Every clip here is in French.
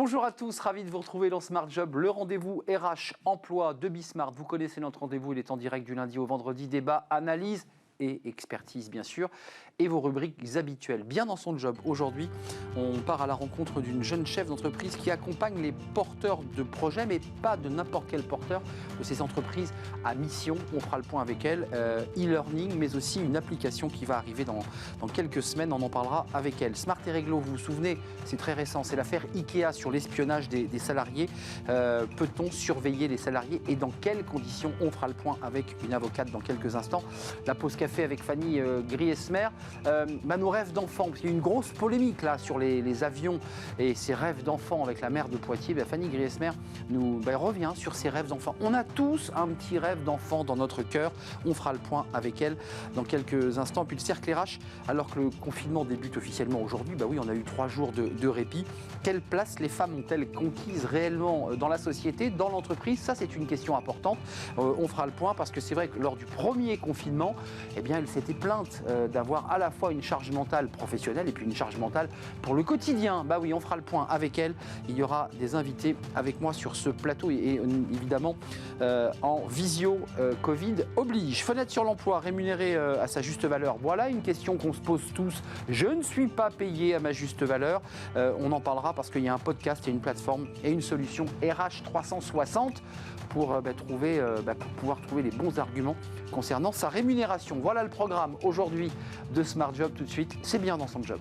Bonjour à tous, ravi de vous retrouver dans Smart Job, le rendez-vous RH emploi de Bismart. Vous connaissez notre rendez-vous, il est en direct du lundi au vendredi, débat, analyse et expertise bien sûr, et vos rubriques habituelles. Bien dans son job, aujourd'hui, on part à la rencontre d'une jeune chef d'entreprise qui accompagne les porteurs de projets, mais pas de n'importe quel porteur de ces entreprises à mission. On fera le point avec elle, e-learning, mais aussi une application qui va arriver dans quelques semaines, on en parlera avec elle. Smart et Réglo, vous vous souvenez, c'est très récent, c'est l'affaire Ikea sur l'espionnage des salariés. Peut-on surveiller les salariés et dans quelles conditions? On fera le point avec une avocate dans quelques instants. La pause café avec Fanny Griesmer. Nos rêves d'enfants, il y a eu une grosse polémique là sur les avions et ses rêves d'enfants avec la maire de Poitiers. Fanny Griesmer nous revient sur ses rêves d'enfants. On a tous un petit rêve d'enfant dans notre cœur. On fera le point avec elle dans quelques instants. Puis le cercle RH, alors que le confinement débute officiellement aujourd'hui, oui, on a eu 3 jours de répit. Quelle place les femmes ont-elles conquise réellement dans la société, dans l'entreprise? Ça, c'est une question importante. On fera le point parce que c'est vrai que lors du premier confinement, elle s'était plainte d'avoir à la fois une charge mentale professionnelle et puis une charge mentale pour le quotidien. Oui, on fera le point avec elle. Il y aura des invités avec moi sur ce plateau et évidemment en visio, Covid oblige. Fenêtre sur l'emploi, rémunéré à sa juste valeur. Voilà une question qu'on se pose tous. Je ne suis pas payé à ma juste valeur. On en parlera parce qu'il y a un podcast, il y a une plateforme et une solution RH 360 pour pouvoir trouver les bons arguments concernant sa rémunération. Voilà le programme aujourd'hui de Smart Job. Tout de suite, c'est bien dans son job.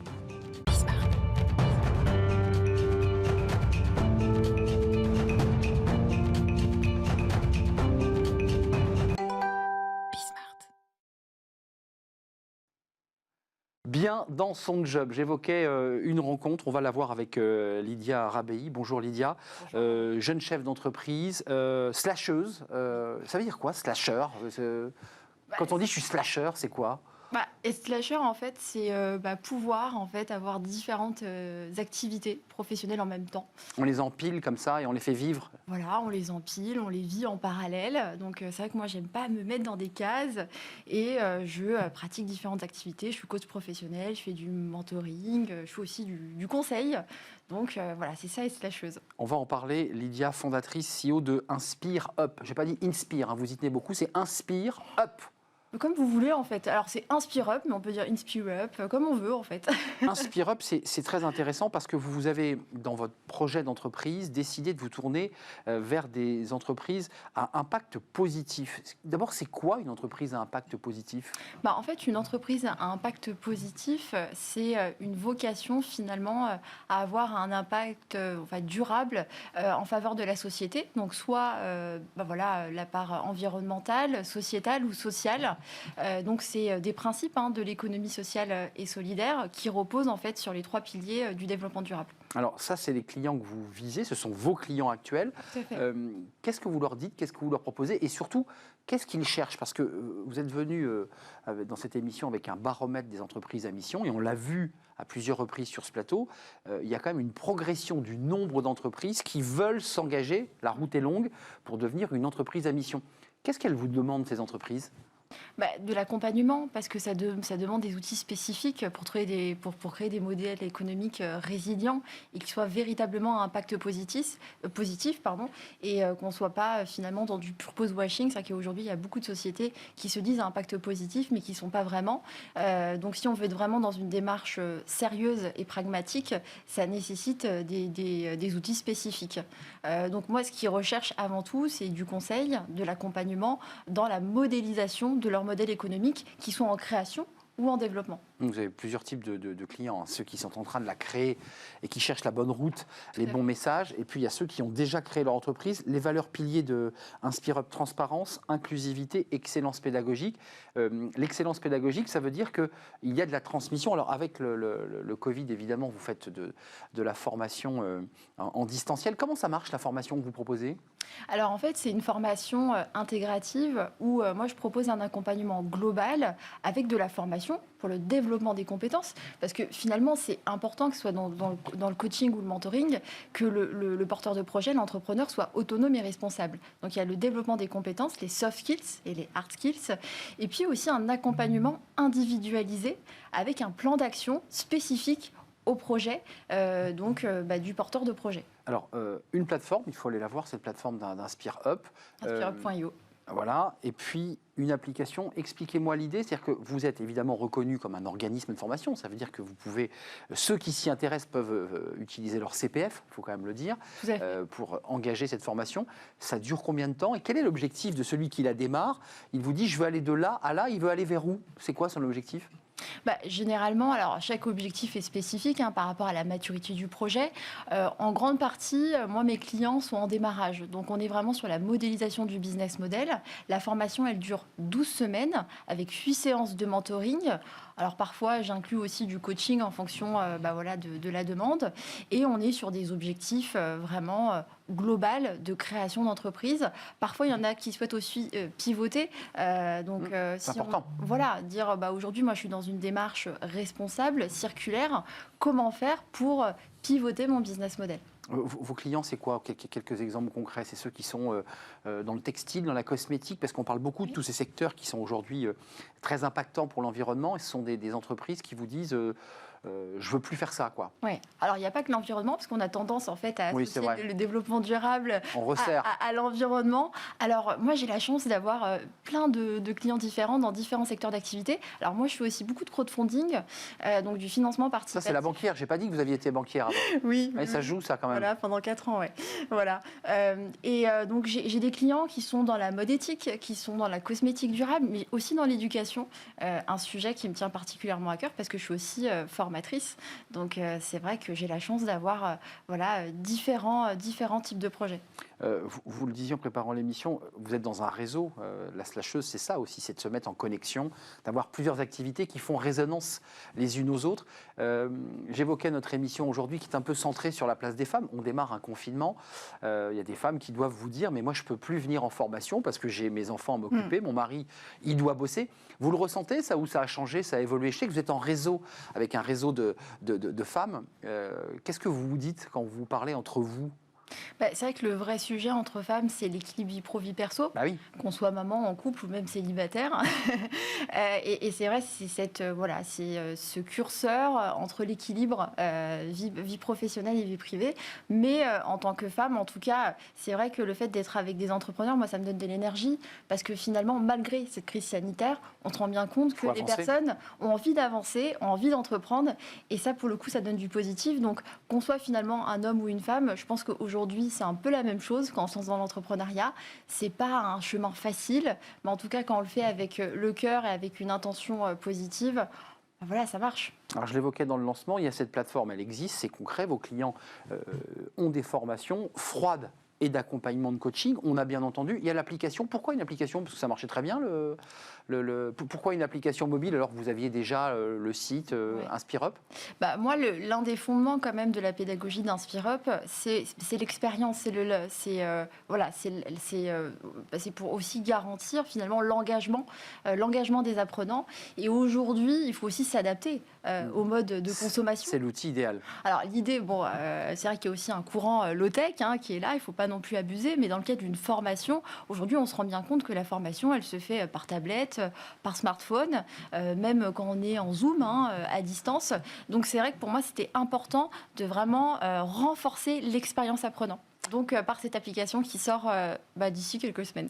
Bien dans son job. J'évoquais une rencontre, on va la voir avec Lydia Rabei. Bonjour Lydia. Bonjour. Jeune chef d'entreprise, slasheuse. Ça veut dire quoi, slasher? Quand on dit je suis slasher, c'est quoi? Et slasher, en fait, c'est pouvoir avoir différentes activités professionnelles en même temps. On les empile comme ça et on les fait vivre. Voilà, on les empile, on les vit en parallèle. Donc c'est vrai que moi, j'aime pas me mettre dans des cases et je pratique différentes activités. Je suis coach professionnel, je fais du mentoring, je fais aussi du conseil. Donc voilà, c'est ça, être slasheuse. On va en parler. Lydia, fondatrice, CEO de Inspire Up. Je n'ai pas dit Inspire, vous y tenez beaucoup, c'est Inspire Up. Comme vous voulez, en fait. Alors, c'est Inspire Up, mais on peut dire Inspire Up, comme on veut, en fait. Inspire Up, c'est très intéressant parce que vous avez, dans votre projet d'entreprise, décidé de vous tourner vers des entreprises à impact positif. D'abord, c'est quoi une entreprise à impact positif? En fait, une entreprise à impact positif, c'est une vocation, finalement, à avoir un impact durable en faveur de la société. Donc, soit la part environnementale, sociétale ou sociale. Donc c'est des principes de l'économie sociale et solidaire qui reposent en fait sur les 3 piliers du développement durable. Alors ça, c'est les clients que vous visez, ce sont vos clients actuels. Qu'est-ce que vous leur dites, qu'est-ce que vous leur proposez et surtout, qu'est-ce qu'ils cherchent? Parce que vous êtes venu dans cette émission avec un baromètre des entreprises à mission et on l'a vu à plusieurs reprises sur ce plateau, il y a quand même une progression du nombre d'entreprises qui veulent s'engager, la route est longue, pour devenir une entreprise à mission. Qu'est-ce qu'elles vous demandent, ces entreprises? De l'accompagnement, parce que ça demande des outils spécifiques pour créer des modèles économiques résilients et qui soient véritablement à impact positif et qu'on ne soit pas finalement dans du purpose washing. C'est vrai qu'aujourd'hui, il y a beaucoup de sociétés qui se disent à impact positif, mais qui ne sont pas vraiment. Donc, si on veut être vraiment dans une démarche sérieuse et pragmatique, ça nécessite des outils spécifiques. Donc, moi, ce qu'ils recherchent avant tout, c'est du conseil, de l'accompagnement dans la modélisation de leur modèle économique, qui sont en création ou en développement. Vous avez plusieurs types de clients, ceux qui sont en train de la créer et qui cherchent la bonne route, les bons messages, et puis il y a ceux qui ont déjà créé leur entreprise. Les valeurs piliers de Inspire Up: transparence, inclusivité, excellence pédagogique. L'excellence pédagogique, ça veut dire qu'il y a de la transmission. Alors avec le Covid, évidemment, vous faites de la formation en distanciel. Comment ça marche, la formation que vous proposez? Alors en fait, c'est une formation intégrative où moi je propose un accompagnement global avec de la formation pour le développement des compétences, parce que finalement c'est important que ce soit dans le coaching ou le mentoring, que le porteur de projet, l'entrepreneur, soit autonome et responsable. Donc il y a le développement des compétences, les soft skills et les hard skills, et puis aussi un accompagnement individualisé avec un plan d'action spécifique au projet du porteur de projet. Alors, une plateforme, il faut aller la voir, cette plateforme d'InspireUp. InspireUp.io. Voilà, et puis une application. Expliquez-moi l'idée, c'est-à-dire que vous êtes évidemment reconnu comme un organisme de formation, ça veut dire que vous pouvez, ceux qui s'y intéressent peuvent utiliser leur CPF, il faut quand même le dire, pour engager cette formation. Ça dure combien de temps et quel est l'objectif de celui qui la démarre? Il vous dit je veux aller de là à là, il veut aller vers où? C'est quoi son objectif? Généralement, alors chaque objectif est spécifique par rapport à la maturité du projet. En grande partie, moi, mes clients sont en démarrage. Donc, on est vraiment sur la modélisation du business model. La formation, elle dure 12 semaines avec 8 séances de mentoring. Alors, parfois, j'inclus aussi du coaching en fonction de la demande. Et on est sur des objectifs vraiment global de création d'entreprise. Parfois, il y en a qui souhaitent aussi pivoter. C'est important. Dire aujourd'hui, moi, je suis dans une démarche responsable, circulaire. Comment faire pour pivoter mon business model? Vos clients, c'est quoi? Quelques exemples concrets? C'est ceux qui sont dans le textile, dans la cosmétique, parce qu'on parle beaucoup de tous ces secteurs qui sont aujourd'hui très impactants pour l'environnement. Et ce sont des entreprises qui vous disent je veux plus faire ça, quoi. Oui. Alors, il n'y a pas que l'environnement, parce qu'on a tendance, en fait, à associer le développement durable à l'environnement. Alors, moi, j'ai la chance d'avoir plein de clients différents dans différents secteurs d'activité. Alors, moi, je fais aussi beaucoup de crowdfunding, donc du financement participatif. Ça, c'est la banquière. Je n'ai pas dit que vous aviez été banquière avant. Oui. Mais ça joue, ça, quand même. Voilà, pendant 4 ans, oui. Voilà. Donc, j'ai des clients qui sont dans la mode éthique, qui sont dans la cosmétique durable, mais aussi dans l'éducation. Un sujet qui me tient particulièrement à cœur, parce que je suis aussi formatrice. Donc, c'est vrai que j'ai la chance d'avoir différents types de projets. Vous le disiez en préparant l'émission, vous êtes dans un réseau. La slasheuse, c'est ça aussi, c'est de se mettre en connexion, d'avoir plusieurs activités qui font résonance les unes aux autres. J'évoquais notre émission aujourd'hui qui est un peu centrée sur la place des femmes. On démarre un confinement. Il y a des femmes qui doivent vous dire « mais moi, je ne peux plus venir en formation parce que j'ai mes enfants à m'occuper, mon mari, il doit bosser ». Vous le ressentez, ça, ou ça a changé, ça a évolué? Je sais que vous êtes en réseau, avec un réseau de femmes. Qu'est-ce que vous vous dites quand vous parlez entre vous? C'est vrai que le vrai sujet entre femmes, c'est l'équilibre vie pro, vie perso. Bah oui. Qu'on soit maman, en couple ou même célibataire. Et c'est vrai, c'est ce curseur entre l'équilibre vie professionnelle et vie privée. Mais en tant que femme, en tout cas, c'est vrai que le fait d'être avec des entrepreneurs, moi, ça me donne de l'énergie. Parce que finalement, malgré cette crise sanitaire, on se rend bien compte que les personnes ont envie d'avancer, ont envie d'entreprendre. Et ça, pour le coup, ça donne du positif. Donc, qu'on soit finalement un homme ou une femme, je pense qu'aujourd'hui, c'est un peu la même chose quand on se lance dans l'entrepreneuriat. C'est pas un chemin facile, mais en tout cas, quand on le fait avec le cœur et avec une intention positive, voilà, ça marche. Alors, je l'évoquais dans le lancement, il y a cette plateforme, elle existe, c'est concret. Vos clients ont des formations froides et d'accompagnement de coaching. On a bien entendu, il y a l'application. Pourquoi une application? Parce que ça marchait très bien. Pourquoi une application mobile alors que vous aviez déjà le site InspireUp? Moi, l'un des fondements quand même de la pédagogie d'InspireUp, c'est l'expérience. C'est pour aussi garantir finalement l'engagement des apprenants. Et aujourd'hui, il faut aussi s'adapter au mode de consommation. C'est l'outil idéal. Alors l'idée, c'est vrai qu'il y a aussi un courant low-tech qui est là. Il ne faut pas non plus abuser. Mais dans le cadre d'une formation, aujourd'hui, on se rend bien compte que la formation, elle se fait par tablette, par smartphone, même quand on est en Zoom, à distance. Donc c'est vrai que pour moi, c'était important de vraiment renforcer l'expérience apprenant. Donc par cette application qui sort d'ici quelques semaines.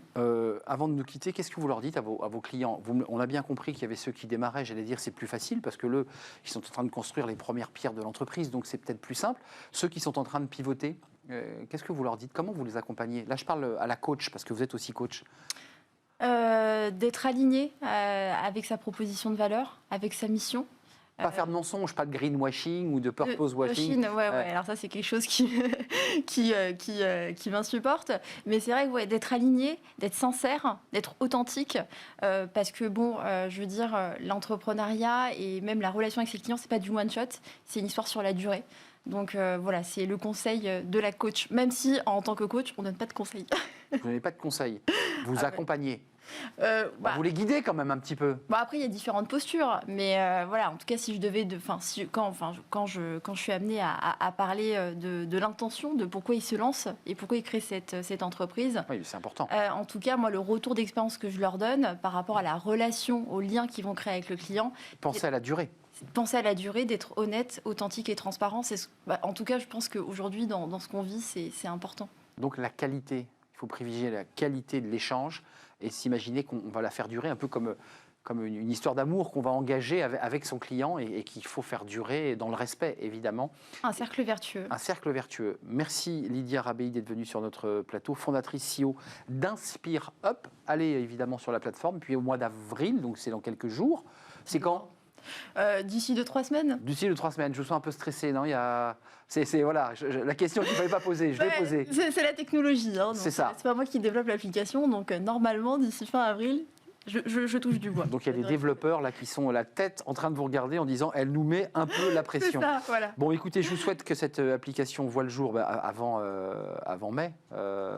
Avant de nous quitter, qu'est-ce que vous leur dites à vos clients? On a bien compris qu'il y avait ceux qui démarraient, j'allais dire c'est plus facile parce que ils sont en train de construire les premières pierres de l'entreprise, donc c'est peut-être plus simple. Ceux qui sont en train de pivoter, qu'est-ce que vous leur dites? Comment vous les accompagnez? Là, je parle à la coach, parce que vous êtes aussi coach. D'être aligné avec sa proposition de valeur, avec sa mission. Pas faire de mensonges, pas de greenwashing ou de purpose washing. Alors ça, c'est quelque chose qui m'insupporte. Mais c'est vrai que d'être aligné, d'être sincère, d'être authentique, parce que je veux dire, l'entrepreneuriat et même la relation avec ses clients, c'est pas du one shot, c'est une histoire sur la durée. Donc c'est le conseil de la coach, même si en tant que coach, on ne donne pas de conseils. Vous ne donnez pas de conseils, vous accompagnez. Vous les guidez quand même un petit peu. Après, il y a différentes postures, mais en tout cas, si je devais, quand je suis amenée à parler de l'intention, de pourquoi il se lance et pourquoi il crée cette entreprise. Oui, c'est important. En tout cas, moi, le retour d'expérience que je leur donne par rapport à la relation, au lien qu'ils vont créer avec le client. Pensez à la durée. penser à la durée, d'être honnête, authentique et transparent. En tout cas, je pense qu'aujourd'hui, dans ce qu'on vit, c'est important. Donc la qualité, il faut privilégier la qualité de l'échange et s'imaginer qu'on va la faire durer un peu comme une histoire d'amour qu'on va engager avec son client et qu'il faut faire durer dans le respect, évidemment. Un cercle vertueux. Un cercle vertueux. Merci Lydia Rabéi d'être venue sur notre plateau, fondatrice CEO d'Inspire Up. Allez évidemment sur la plateforme, puis au mois d'avril, donc c'est dans quelques jours. C'est quand ? D'ici 2-3 semaines. D'ici 2-3 semaines. Je vous sens un peu stressé, non ? Voilà, la question qu'il ne fallait pas poser, je l'ai posée. C'est la technologie. Hein, c'est ça. C'est pas moi qui développe l'application, donc normalement, d'ici fin avril, je touche du bois. Donc il y a des développeurs là qui sont la tête en train de vous regarder en disant elle nous met un peu la pression. C'est ça, voilà. Bon, écoutez, je vous souhaite que cette application voit le jour avant mai.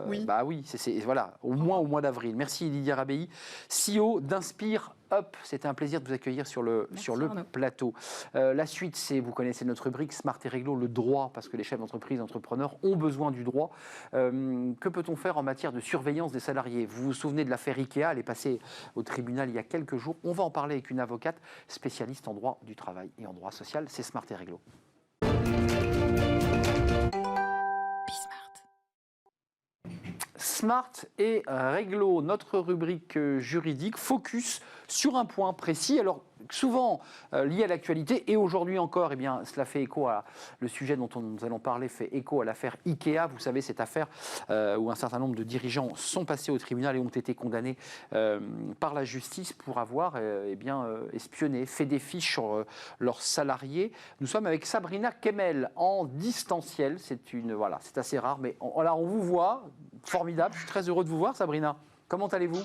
Oui. Bah oui, voilà, au moins au mois d'avril. Merci Lydia Rabéi, CEO d'Inspire Up. C'était un plaisir de vous accueillir sur le plateau. La suite, vous connaissez notre rubrique Smart et Réglo, le droit, parce que les chefs d'entreprise, entrepreneurs ont besoin du droit. Que peut-on faire en matière de surveillance des salariés ? Vous vous souvenez de l'affaire Ikea, elle est passée au tribunal il y a quelques jours. On va en parler avec une avocate spécialiste en droit du travail et en droit social. C'est Smart et Réglo. Smart et Réglo, notre rubrique juridique, focus sur un point précis. Alors, souvent lié à l'actualité, et aujourd'hui encore, eh bien, cela fait écho à le sujet dont nous allons parler, fait écho à l'affaire Ikea. Vous savez, cette affaire où un certain nombre de dirigeants sont passés au tribunal et ont été condamnés par la justice pour avoir espionné, fait des fiches sur leurs salariés. Nous sommes avec Sabrina Kemel en distanciel. C'est assez rare, mais là, on vous voit. Formidable. Je suis très heureux de vous voir, Sabrina. Comment allez-vous ?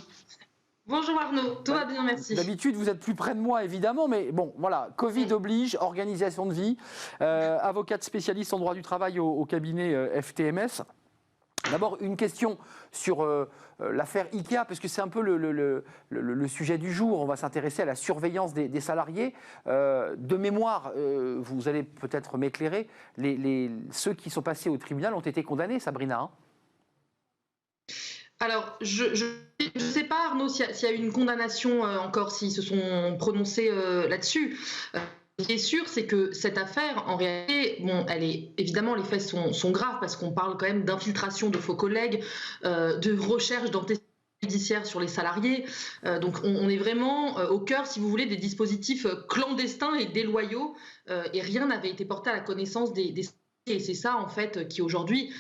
Bonjour Arnaud, tout va bien, merci. D'habitude, vous êtes plus près de moi, évidemment, mais bon, voilà, Covid oblige, organisation de vie, avocate spécialiste en droit du travail au cabinet FTMS. D'abord, une question sur l'affaire Ikea, parce que c'est un peu le sujet du jour. On va s'intéresser à la surveillance des salariés. De mémoire, vous allez peut-être m'éclairer, ceux qui sont passés au tribunal ont été condamnés, Sabrina, hein ? Alors, je ne sais pas, Arnaud, s'il y a eu une condamnation encore, s'ils se sont prononcés là-dessus. Ce qui est sûr, c'est que cette affaire, en réalité, évidemment, les faits sont graves parce qu'on parle quand même d'infiltration de faux collègues, de recherche d'antécédents judiciaires sur les salariés. Donc, on est vraiment au cœur, si vous voulez, des dispositifs clandestins et déloyaux, et rien n'avait été porté à la connaissance des et c'est ça, en fait, qui aujourd'hui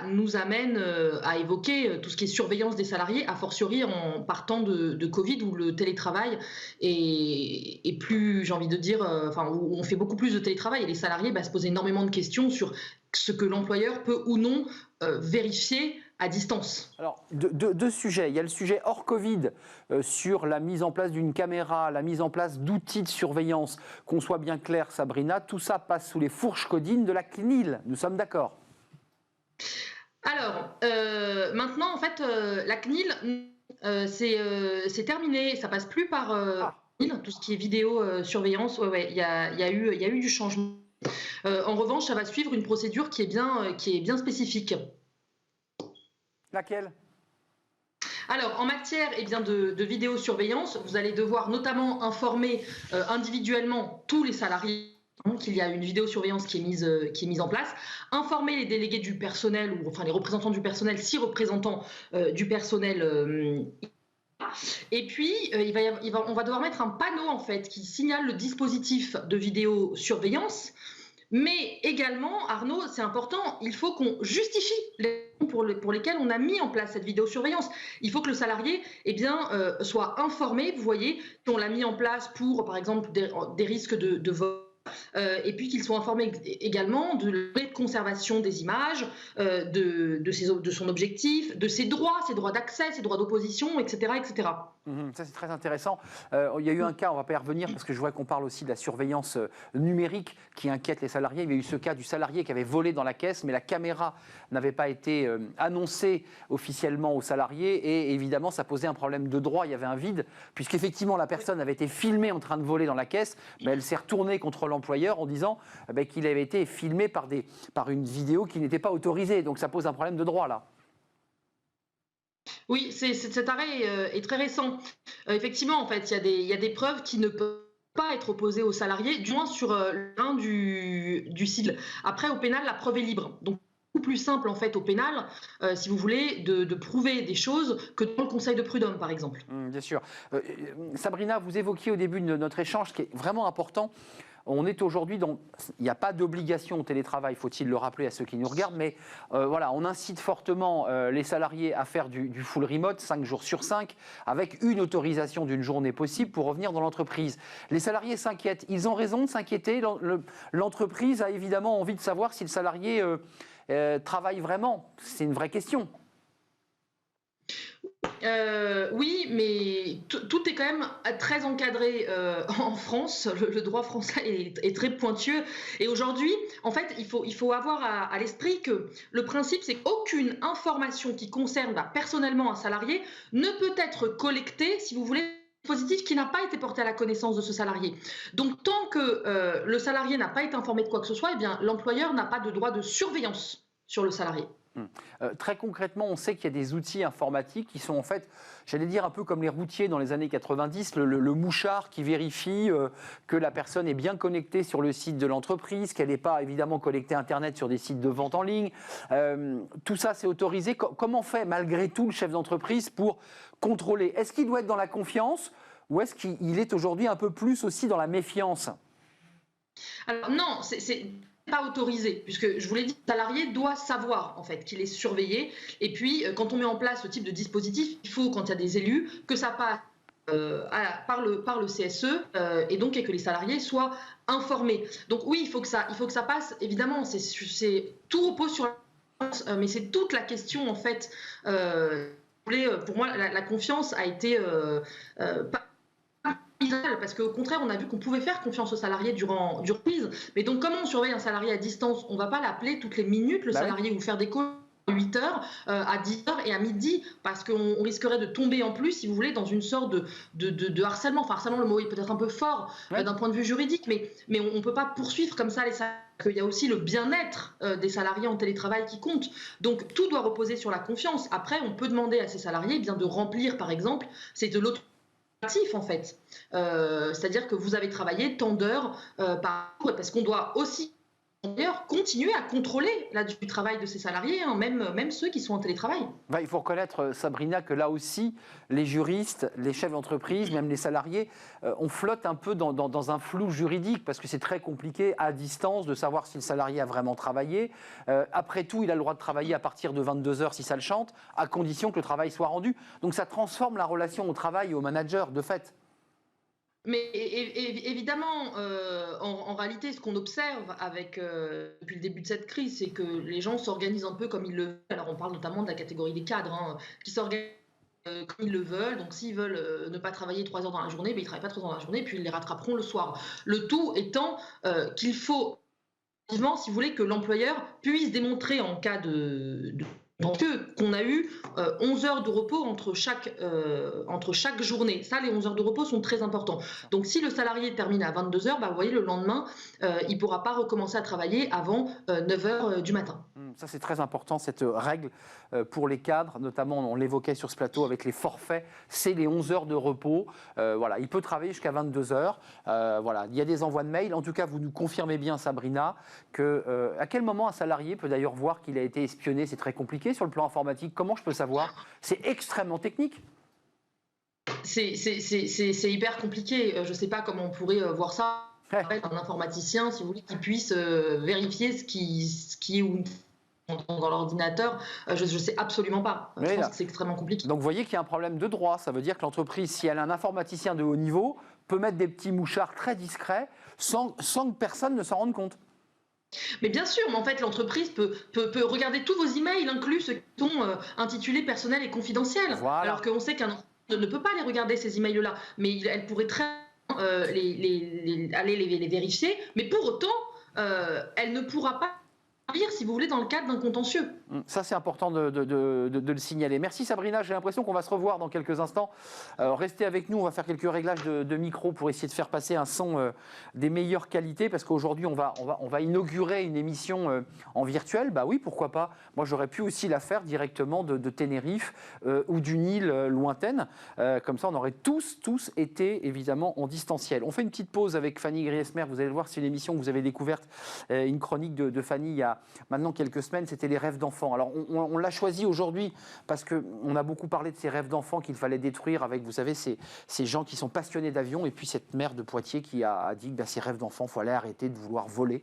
nous amène à évoquer tout ce qui est surveillance des salariés, a fortiori en partant de Covid, où le télétravail est plus, j'ai envie de dire, où on fait beaucoup plus de télétravail et les salariés se posent énormément de questions sur ce que l'employeur peut ou non vérifier à distance. Alors, deux sujets. Il y a le sujet hors Covid sur la mise en place d'une caméra, la mise en place d'outils de surveillance. Qu'on soit bien clair, Sabrina, tout ça passe sous les fourches codines de la CNIL. Nous sommes d'accord ? Alors, maintenant, en fait, la CNIL, c'est terminé. Ça passe plus par tout ce qui est vidéo surveillance. Il y a eu du changement. En revanche, ça va suivre une procédure qui est bien spécifique. Laquelle ? Alors, en matière de vidéosurveillance, vous allez devoir notamment informer individuellement tous les salariés qu'il y a une vidéosurveillance qui est mise en place, informer les délégués du personnel, ou enfin les représentants du personnel, 6 représentants du personnel. Et puis, on va devoir mettre un panneau en fait qui signale le dispositif de vidéosurveillance. Mais également, Arnaud, c'est important, il faut qu'on justifie les raisons pour lesquelles on a mis en place cette vidéosurveillance. Il faut que le salarié soit informé, vous voyez, qu'on l'a mis en place pour, par exemple, des risques de vol. Et puis qu'ils soient informés également de la conservation des images, de son objectif, de ses droits d'accès, ses droits d'opposition, etc. etc. Ça, c'est très intéressant. Il y a eu un cas, on ne va pas y revenir, parce que je vois qu'on parle aussi de la surveillance numérique qui inquiète les salariés. Il y a eu ce cas du salarié qui avait volé dans la caisse, mais la caméra n'avait pas été annoncée officiellement aux salariés. Et évidemment, ça posait un problème de droit. Il y avait un vide, puisqu'effectivement, la personne avait été filmée en train de voler dans la caisse. Mais elle s'est retournée contre l'employeur en disant qu'il avait été filmé par une vidéo qui n'était pas autorisée. Donc ça pose un problème de droit, là. Oui, cet arrêt est très récent. Effectivement, en fait, il y a des preuves qui ne peuvent pas être opposé aux salariés, du moins sur l'un du civil. Après, au pénal, la preuve est libre. Donc, beaucoup plus simple, en fait, au pénal, si vous voulez, de prouver des choses que dans le conseil de prud'homme, par exemple. Bien sûr. Sabrina, vous évoquiez au début de notre échange, ce qui est vraiment important. On est aujourd'hui dans... Il n'y a pas d'obligation au télétravail, faut-il le rappeler à ceux qui nous regardent, mais voilà, on incite fortement les salariés à faire du full remote, 5 jours sur 5, avec une autorisation d'une journée possible pour revenir dans l'entreprise. Les salariés s'inquiètent. Ils ont raison de s'inquiéter. L'entreprise a évidemment envie de savoir si le salarié travaille vraiment. C'est une vraie question. Oui, mais tout est quand même très encadré en France. Le droit français est très pointueux. Et aujourd'hui, en fait, il faut avoir à l'esprit que le principe, c'est qu'aucune information qui concerne personnellement un salarié ne peut être collectée, si vous voulez, positif qui n'a pas été porté à la connaissance de ce salarié. Donc, tant que le salarié n'a pas été informé de quoi que ce soit, eh bien, l'employeur n'a pas de droit de surveillance sur le salarié. Très concrètement, on sait qu'il y a des outils informatiques qui sont en fait, j'allais dire un peu comme les routiers dans les années 90, le mouchard qui vérifie que la personne est bien connectée sur le site de l'entreprise, qu'elle n'est pas évidemment connectée Internet sur des sites de vente en ligne. Tout ça, c'est autorisé. Comment fait malgré tout le chef d'entreprise pour contrôler? Est-ce qu'il doit être dans la confiance ou est-ce qu'il est aujourd'hui un peu plus aussi dans la méfiance? Alors non, c'est pas autorisé, puisque je vous l'ai dit, le salarié doit savoir en fait qu'il est surveillé. Et puis, quand on met en place ce type de dispositif, il faut, quand il y a des élus, que ça passe par le CSE et donc et que les salariés soient informés. Donc oui, il faut que ça passe. Évidemment, tout repose sur mais c'est toute la question en fait. Pour moi, la confiance a été parce qu'au contraire, on a vu qu'on pouvait faire confiance aux salariés durant crise. Mais donc, comment on surveille un salarié à distance? On ne va pas l'appeler toutes les minutes, le salarié, ou faire des calls à 8h, à 10h et à midi, parce qu'on risquerait de tomber en plus, si vous voulez, dans une sorte de harcèlement. Enfin, harcèlement, le mot est peut-être un peu fort d'un point de vue juridique, mais on ne peut pas poursuivre comme ça les salariés. Il y a aussi le bien-être des salariés en télétravail qui compte. Donc, tout doit reposer sur la confiance. Après, on peut demander à ces salariés de remplir, par exemple, c'est de l'autre en fait, c'est-à-dire que vous avez travaillé tant d'heures par jour, parce qu'on doit aussi d'ailleurs continuer à contrôler du travail de ces salariés, hein, même ceux qui sont en télétravail. Il faut reconnaître, Sabrina, que là aussi, les juristes, les chefs d'entreprise, même les salariés, on flotte un peu dans un flou juridique parce que c'est très compliqué à distance de savoir si le salarié a vraiment travaillé. Après tout, il a le droit de travailler à partir de 22h si ça le chante, à condition que le travail soit rendu. Donc ça transforme la relation au travail et au manager, de fait. Mais évidemment, en réalité, ce qu'on observe depuis le début de cette crise, c'est que les gens s'organisent un peu comme ils le veulent. Alors, on parle notamment de la catégorie des cadres, qui s'organisent comme ils le veulent. Donc, s'ils veulent ne pas travailler 3 heures dans la journée, ils ne travaillent pas 3 heures dans la journée, puis ils les rattraperont le soir. Le tout étant qu'il faut, effectivement, si vous voulez, que l'employeur puisse démontrer en cas donc, qu'on a eu 11 heures de repos entre chaque journée. Ça, les 11 heures de repos sont très importants. Donc, si le salarié termine à 22 heures, vous voyez, le lendemain, il ne pourra pas recommencer à travailler avant 9 heures du matin. Ça, c'est très important, cette règle pour les cadres, notamment, on l'évoquait sur ce plateau avec les forfaits, c'est les 11 heures de repos. Voilà, il peut travailler jusqu'à 22 heures. Voilà, il y a des envois de mails. En tout cas, vous nous confirmez bien, Sabrina, à quel moment un salarié peut d'ailleurs voir qu'il a été espionné? C'est très compliqué sur le plan informatique. Comment je peux savoir? C'est extrêmement technique. C'est hyper compliqué. Je ne sais pas comment on pourrait voir ça. Un informaticien, si vous voulez, qui puisse vérifier ce qui est ou dans l'ordinateur, je ne sais absolument pas. Je pense que c'est extrêmement compliqué. Donc vous voyez qu'il y a un problème de droit. Ça veut dire que l'entreprise, si elle a un informaticien de haut niveau, peut mettre des petits mouchards très discrets sans que personne ne s'en rende compte. Mais bien sûr, mais en fait, l'entreprise peut regarder tous vos emails, inclus ceux qui sont intitulés personnels et confidentiels. Voilà. Alors qu'on sait qu'un entreprise ne peut pas les regarder, ces emails-là. Mais elle pourrait très aller les vérifier. Mais pour autant, elle ne pourra pas servir, si vous voulez, dans le cadre d'un contentieux. Ça, c'est important de le signaler. Merci Sabrina, j'ai l'impression qu'on va se revoir dans quelques instants. Restez avec nous, on va faire quelques réglages de micro pour essayer de faire passer un son des meilleures qualités, parce qu'aujourd'hui, on va inaugurer une émission en virtuel. Bah oui, pourquoi pas. Moi, j'aurais pu aussi la faire directement de Tenerife ou d'une île lointaine. Comme ça, on aurait tous été évidemment en distanciel. On fait une petite pause avec Fanny Griesmer. Vous allez le voir, c'est une émission que vous avez découverte, une chronique de Fanny il y a maintenant quelques semaines. C'était les rêves d'enfants. Alors, on l'a choisi aujourd'hui parce qu'on a beaucoup parlé de ces rêves d'enfants qu'il fallait détruire avec, vous savez, ces gens qui sont passionnés d'avion, et puis cette mère de Poitiers qui a dit que ces rêves d'enfants, il fallait arrêter de vouloir voler.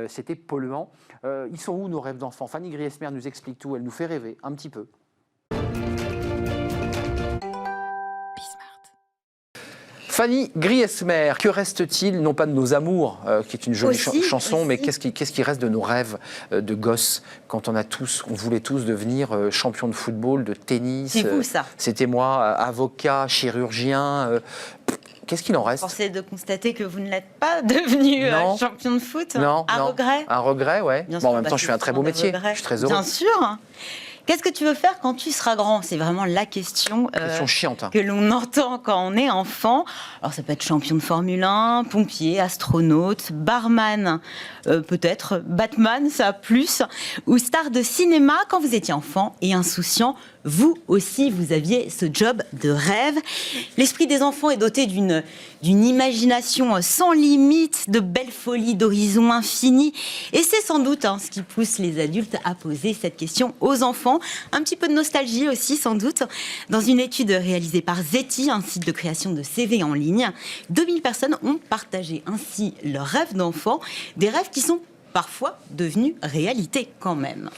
C'était polluant. Ils sont où nos rêves d'enfants? Fanny Griesmer nous explique tout, elle nous fait rêver un petit peu. Fanny Griesmer, que reste-t-il, non pas de nos amours, qui est une jolie chanson, mais qu'est-ce qui reste de nos rêves de gosses quand on voulait tous devenir champion de football, de tennis. C'est vous ça. C'était moi, avocat, chirurgien. Qu'est-ce qu'il en reste? Force est de constater que vous ne l'êtes pas devenu champion de foot. Non, regret. Un regret, ouais. Bien bon, sûr, en même temps, je fais un très beau métier. Je suis très heureux. Bien sûr. Qu'est-ce que tu veux faire quand tu seras grand? C'est vraiment la question, chiante, hein, que l'on entend quand on est enfant. Alors ça peut être champion de Formule 1, pompier, astronaute, barman, peut-être, Batman, ça a plus, ou star de cinéma. Quand vous étiez enfant et insouciant, vous aussi, vous aviez ce job de rêve. L'esprit des enfants est doté d'une imagination sans limite, de belles folies, d'horizons infinis. Et c'est sans doute ce qui pousse les adultes à poser cette question aux enfants. Un petit peu de nostalgie aussi, sans doute. Dans une étude réalisée par Zeti, un site de création de CV en ligne, 2000 personnes ont partagé ainsi leurs rêves d'enfants, des rêves qui sont parfois devenus réalité quand même.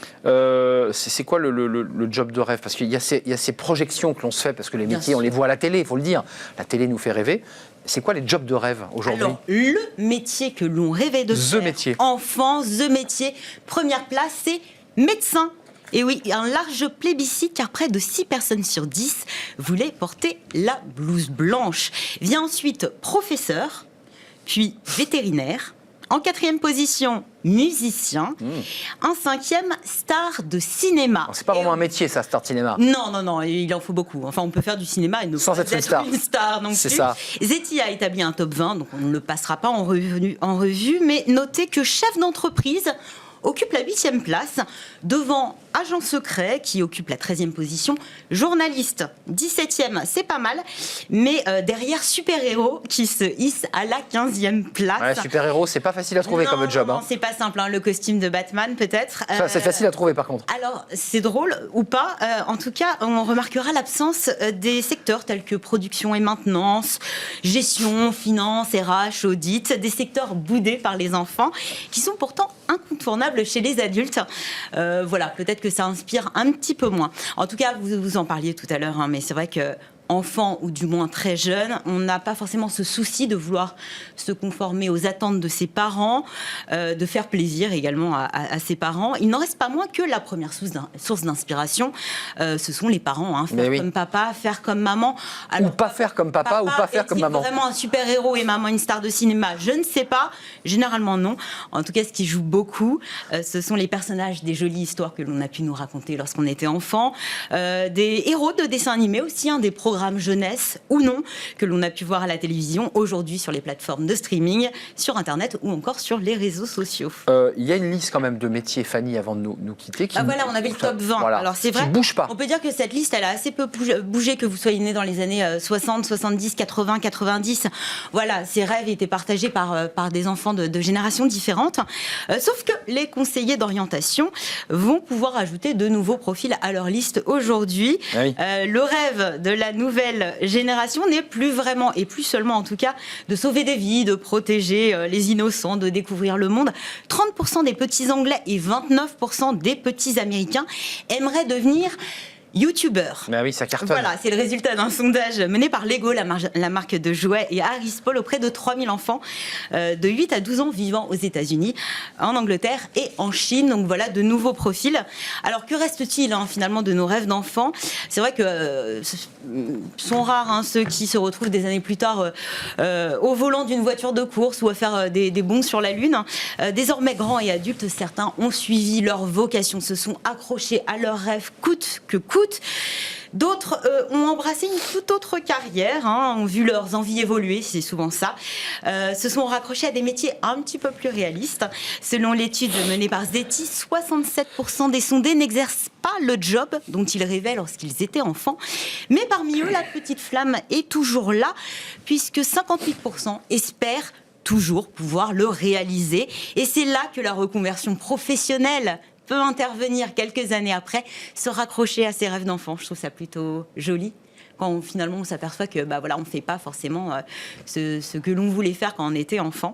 C'est quoi le job de rêve? Parce qu'il y a ces projections que l'on se fait, parce que les métiers, on les voit à la télé, il faut le dire. La télé nous fait rêver. C'est quoi les jobs de rêve aujourd'hui? Alors, le métier que l'on rêvait de faire, métier. Enfant, métier, première place, c'est médecin. Et oui, un large plébiscite, car près de 6 personnes sur 10 voulaient porter la blouse blanche. Vient ensuite professeur, puis vétérinaire. En 4e position, musicien. En 5e, star de cinéma. C'est pas vraiment un métier, ça, star de cinéma. Non, il en faut beaucoup. Enfin, on peut faire du cinéma et ne sans pas être une star non plus. C'est ça. Zeti a établi un top 20, donc on ne le passera pas en revue, mais notez que chef d'entreprise occupe la 8e place, devant agent secret qui occupe la 13e position, journaliste 17e, c'est pas mal, mais derrière super-héros qui se hisse à la 15e place. Ouais, super-héros, c'est pas facile à trouver comme job. Non, c'est pas simple, le costume de Batman peut-être. Ça, c'est facile à trouver par contre. Alors, c'est drôle ou pas, en tout cas, on remarquera l'absence des secteurs tels que production et maintenance, gestion, finance, RH, audit, des secteurs boudés par les enfants, qui sont pourtant incontournables chez les adultes. Voilà, peut-être que ça inspire un petit peu moins. En tout cas, vous en parliez tout à l'heure, mais c'est vrai que enfant ou du moins très jeune, on n'a pas forcément ce souci de vouloir se conformer aux attentes de ses parents, de faire plaisir également à ses parents. Il n'en reste pas moins que la première source d'inspiration, ce sont les parents. Faire comme papa, faire comme maman. Alors, ou pas faire comme papa ou pas faire comme maman. Vraiment un super-héros et maman une star de cinéma, je ne sais pas. Généralement non. En tout cas, ce qui joue beaucoup, ce sont les personnages des jolies histoires que l'on a pu nous raconter lorsqu'on était enfant, des héros de dessins animés aussi, des programmes jeunesse ou non que l'on a pu voir à la télévision, aujourd'hui sur les plateformes de streaming, sur Internet ou encore sur les réseaux sociaux. Il y a une liste quand même de métiers, Fanny, avant de nous quitter. Voilà, on avait le top 20. Voilà. Alors c'est vrai, qui ne bouge pas. On peut dire que cette liste, elle a assez peu bougé, que vous soyez né dans les années 60, 70, 80, 90. Voilà, ces rêves étaient partagés par des enfants de générations différentes. Sauf que les conseillers d'orientation vont pouvoir ajouter de nouveaux profils à leur liste aujourd'hui. Ah oui. Le rêve de la nouvelle génération n'est plus vraiment, et plus seulement en tout cas, de sauver des vies, de protéger les innocents, de découvrir le monde. 30% des petits Anglais et 29% des petits Américains aimeraient devenir youtubeurs. Mais oui, ça cartonne. Voilà, c'est le résultat d'un sondage mené par Lego, la marque de jouets, et Harris Paul auprès de 3000 enfants de 8 à 12 ans vivant aux États-Unis, en Angleterre et en Chine. Donc voilà, de nouveaux profils. Alors que reste-t-il finalement de nos rêves d'enfants? C'est vrai que sont rares ceux qui se retrouvent des années plus tard au volant d'une voiture de course ou à faire des bonds sur la Lune. Désormais grands et adultes, certains ont suivi leur vocation, se sont accrochés à leurs rêves coûte que coûte. D'autres ont embrassé une toute autre carrière, ont vu leurs envies évoluer, c'est souvent ça, se sont raccrochés à des métiers un petit peu plus réalistes. Selon l'étude menée par Zeti, 67% des sondés n'exercent pas le job dont ils rêvaient lorsqu'ils étaient enfants. Mais parmi eux, la petite flamme est toujours là, puisque 58% espèrent toujours pouvoir le réaliser. Et c'est là que la reconversion professionnelle peut intervenir quelques années après, se raccrocher à ses rêves d'enfant. Je trouve ça plutôt joli. Quand finalement on s'aperçoit que on ne fait pas forcément ce que l'on voulait faire quand on était enfant.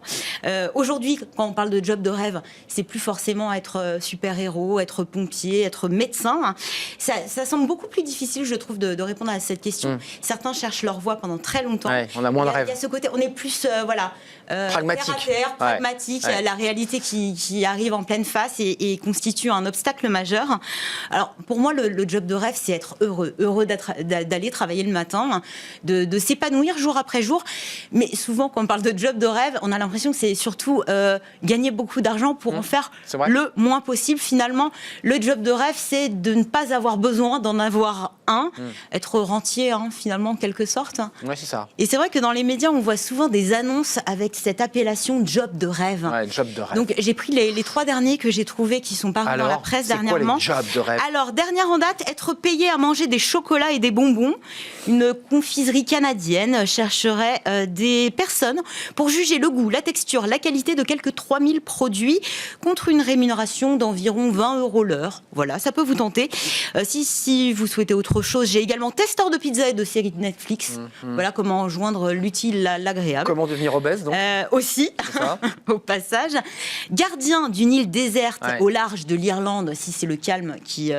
Aujourd'hui, quand on parle de job de rêve, c'est plus forcément être super-héros, être pompier, être médecin. Ça semble beaucoup plus difficile, je trouve, de répondre à cette question. Certains cherchent leur voie pendant très longtemps. Ouais, on a moins de rêves. Il y a ce côté, on est plus pragmatique. terre à terre, pragmatique. Ouais. La réalité qui arrive en pleine face et constitue un obstacle majeur. Alors pour moi, le job de rêve, c'est être heureux d'aller travailler le matin, de s'épanouir jour après jour. Mais souvent, quand on parle de job de rêve, on a l'impression que c'est surtout gagner beaucoup d'argent pour en faire le moins possible. Finalement, le job de rêve, c'est de ne pas avoir besoin d'en avoir un, être rentier, finalement, en quelque sorte. Oui, c'est ça. Et c'est vrai que dans les médias, on voit souvent des annonces avec cette appellation job de rêve. Ouais, job de rêve. Donc, j'ai pris les 3 derniers que j'ai trouvés qui sont parus dans la presse dernièrement. C'est quoi les jobs de rêve? Alors, dernière en date, être payé à manger des chocolats et des bonbons. Une confiserie canadienne chercherait des personnes pour juger le goût, la texture, la qualité de quelques 3000 produits contre une rémunération d'environ 20 € l'heure. Voilà, ça peut vous tenter. Si vous souhaitez autre chose, j'ai également testeur de pizza et de séries de Netflix. Voilà comment joindre l'utile à l'agréable. Comment devenir obèse, donc aussi, au passage. Gardien d'une île déserte au large de l'Irlande, si c'est le calme qui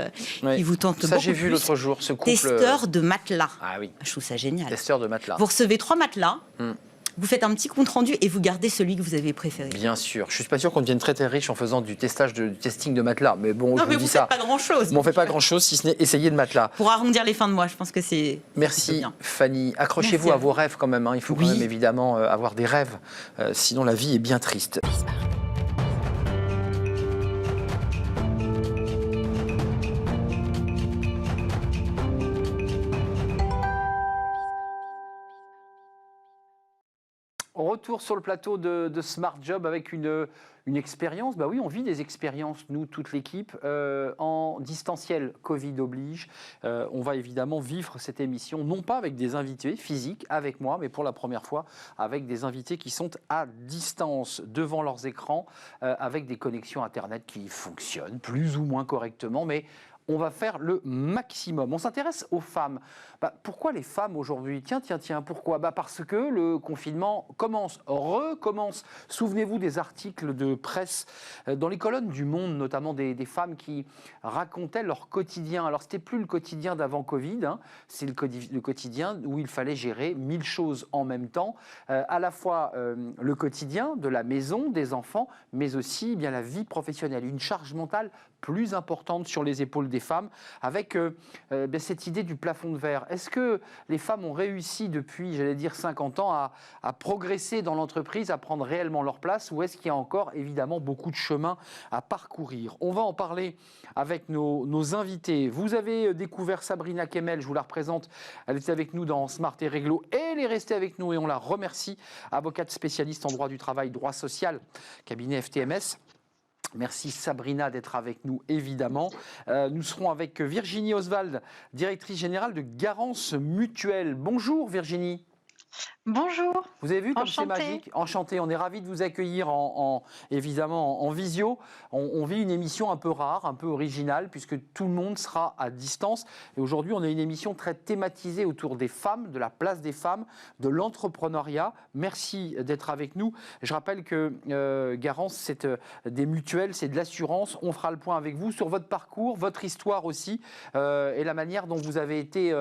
vous tente beaucoup. Ça, j'ai vu plus. l'autre jour, ce couple. Testeur de matelas. Ah oui. Je trouve ça génial. Testeur de matelas. Vous recevez 3 matelas, vous faites un petit compte-rendu et vous gardez celui que vous avez préféré. Bien sûr. Je ne suis pas sûr qu'on devienne très très riche en faisant du testing de matelas. Mais bon, Non, je mais vous dis vous ça. faites pas grand-chose. On ne fait pas grand-chose si ce n'est essayer de matelas. Pour arrondir les fins de mois, je pense que c'est Merci bien. Fanny. Accrochez-vous Merci à vos rêves quand même. Il faut quand même évidemment avoir des rêves. Sinon la vie est bien triste. Retour sur le plateau de Smart Job avec une expérience. Bah oui, on vit des expériences, nous, toute l'équipe, en distanciel, Covid oblige. On va évidemment vivre cette émission, non pas avec des invités physiques, avec moi, mais pour la première fois, avec des invités qui sont à distance, devant leurs écrans, avec des connexions Internet qui fonctionnent plus ou moins correctement, mais on va faire le maximum. On s'intéresse aux femmes. Pourquoi les femmes aujourd'hui? Tiens, pourquoi? Parce que le confinement recommence. Souvenez-vous des articles de presse dans les colonnes du Monde, notamment des femmes qui racontaient leur quotidien. Alors, c'était plus le quotidien d'avant Covid, c'est le quotidien où il fallait gérer 1000 choses en même temps. À la fois le quotidien de la maison, des enfants, mais aussi bien la vie professionnelle. Une charge mentale plus importante sur les épaules des femmes, avec cette idée du plafond de verre. Est-ce que les femmes ont réussi depuis, 50 ans à progresser dans l'entreprise, à prendre réellement leur place, ou est-ce qu'il y a encore évidemment beaucoup de chemin à parcourir? On va en parler avec nos invités. Vous avez découvert Sabrina Kemmel, je vous la représente, elle était avec nous dans Smart et Réglo, et elle est restée avec nous et on la remercie, avocate spécialiste en droit du travail, droit social, cabinet FTMS. Merci Sabrina d'être avec nous, évidemment. Nous serons avec Virginie Oswald, directrice générale de Garance Mutuelle. Bonjour Virginie. Bonjour. Vous avez vu comme c'est Enchantée. magique? Enchanté, on est ravis de vous accueillir évidemment en visio. On vit une émission un peu rare, un peu originale, puisque tout le monde sera à distance. Et aujourd'hui, on a une émission très thématisée autour des femmes, de la place des femmes, de l'entrepreneuriat. Merci d'être avec nous. Je rappelle que Garance, c'est des mutuelles, c'est de l'assurance. On fera le point avec vous sur votre parcours, votre histoire aussi, et la manière dont vous avez été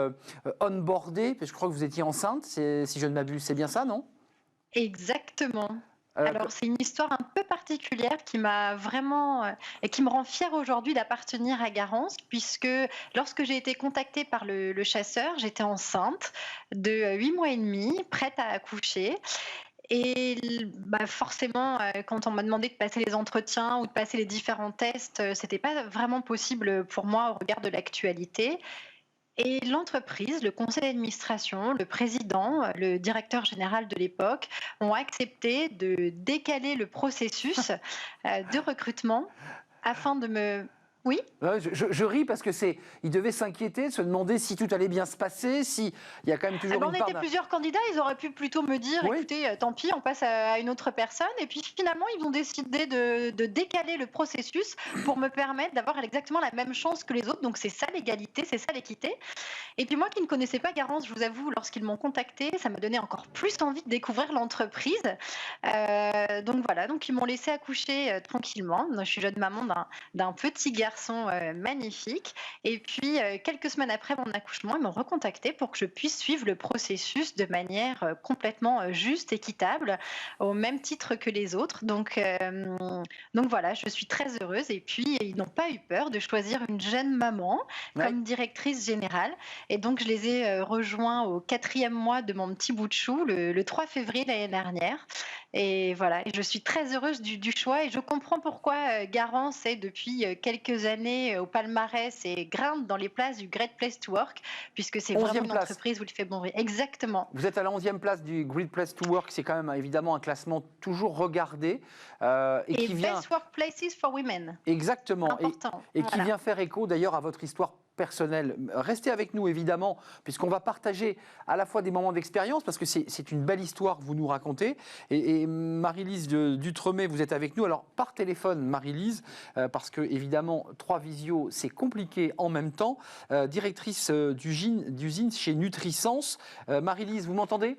onboardée, parce que je crois que vous étiez enceinte, si je ne m'abuse. C'est bien ça, non? Exactement. Alors, c'est une histoire un peu particulière qui m'a vraiment et qui me rend fière aujourd'hui d'appartenir à Garance, puisque lorsque j'ai été contactée par le chasseur, j'étais enceinte de 8 mois et demi, prête à accoucher. Et forcément, quand on m'a demandé de passer les entretiens ou de passer les différents tests, c'était pas vraiment possible pour moi au regard de l'actualité. Et l'entreprise, le conseil d'administration, le président, le directeur général de l'époque ont accepté de décaler le processus de recrutement afin de me... Oui, Ouais, je ris parce que ils devaient s'inquiéter, se demander si tout allait bien se passer, si il y a quand même toujours on une part était plusieurs candidats, ils auraient pu plutôt me dire, Oui. écoutez, tant pis, on passe à une autre personne. Et puis finalement, ils ont décidé de décaler le processus pour me permettre d'avoir exactement la même chance que les autres. Donc c'est ça l'égalité, c'est ça l'équité. Et puis moi qui ne connaissais pas Garance, je vous avoue, lorsqu'ils m'ont contacté, ça m'a donné encore plus envie de découvrir l'entreprise. Donc voilà, donc ils m'ont laissé accoucher tranquillement. Je suis jeune maman d'un petit garçon magnifique. Et puis, quelques semaines après mon accouchement, ils m'ont recontacté pour que je puisse suivre le processus de manière complètement juste, équitable, au même titre que les autres. Donc voilà, je suis très heureuse. Et puis, ils n'ont pas eu peur de choisir une jeune maman comme directrice générale. Et donc, je les ai rejoints au 4e mois de mon petit bout de chou, le 3 février de l'année dernière. Et voilà, et je suis très heureuse du choix et je comprends pourquoi Garance est depuis quelques années au palmarès et grimpe dans les places du Great Place to Work, puisque c'est vraiment une entreprise où il fait bon bruit. Exactement. Vous êtes à la 11e place du Great Place to Work, c'est quand même évidemment un classement toujours regardé. Et qui vient... Best Workplaces for Women. Exactement. Important. Et qui vient faire écho d'ailleurs à votre histoire personnelle. Restez avec nous évidemment, puisqu'on va partager à la fois des moments d'expérience, parce que c'est une belle histoire que vous nous racontez. Et Marie-Lise Dutremet, vous êtes avec nous. Alors par téléphone, Marie-Lise, parce que évidemment 3 visios, c'est compliqué en même temps. Directrice d'usine chez Nutrisense. Marie-Lise, vous m'entendez ?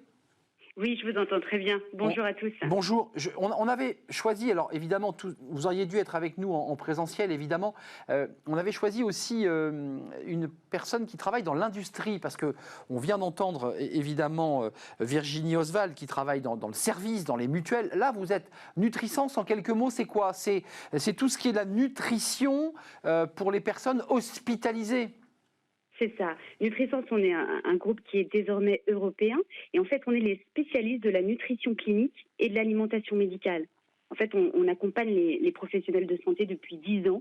Oui, je vous entends très bien. Bonjour à tous. Bonjour. On avait choisi, alors évidemment, vous auriez dû être avec nous en présentiel, évidemment. On avait choisi aussi une personne qui travaille dans l'industrie, parce qu'on vient d'entendre, évidemment, Virginie Oswald, qui travaille dans le service, dans les mutuelles. Là, vous êtes Nutrisense, en quelques mots, c'est quoi ? C'est tout ce qui est la nutrition pour les personnes hospitalisées. C'est ça. Nutrisense, on est un groupe qui est désormais européen. Et en fait, on est les spécialistes de la nutrition clinique et de l'alimentation médicale. En fait, on accompagne les professionnels de santé depuis 10 ans.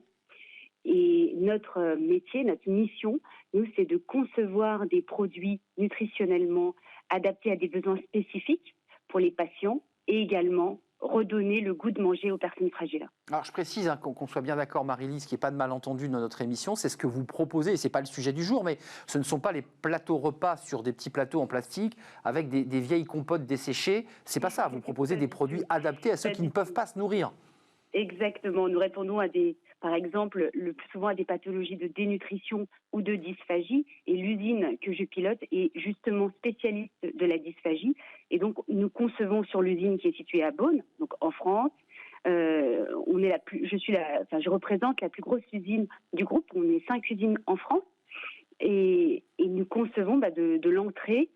Et notre métier, notre mission, nous, c'est de concevoir des produits nutritionnellement adaptés à des besoins spécifiques pour les patients et également redonner le goût de manger aux personnes fragiles. Alors je précise qu'on soit bien d'accord, Marie-Lise, qu'il n'y ait pas de malentendu dans notre émission, c'est ce que vous proposez, et ce n'est pas le sujet du jour, mais ce ne sont pas les plateaux repas sur des petits plateaux en plastique avec des vieilles compotes desséchées, c'est pas ça, vous proposez des produits adaptés à ceux qui ne peuvent pas se nourrir. Exactement, nous répondons par exemple, le plus souvent à des pathologies de dénutrition ou de dysphagie. Et l'usine que je pilote est justement spécialiste de la dysphagie. Et donc, nous concevons sur l'usine qui est située à Beaune, donc en France. Je représente la plus grosse usine du groupe. On est 5 usines en France. Et nous concevons de l'entrée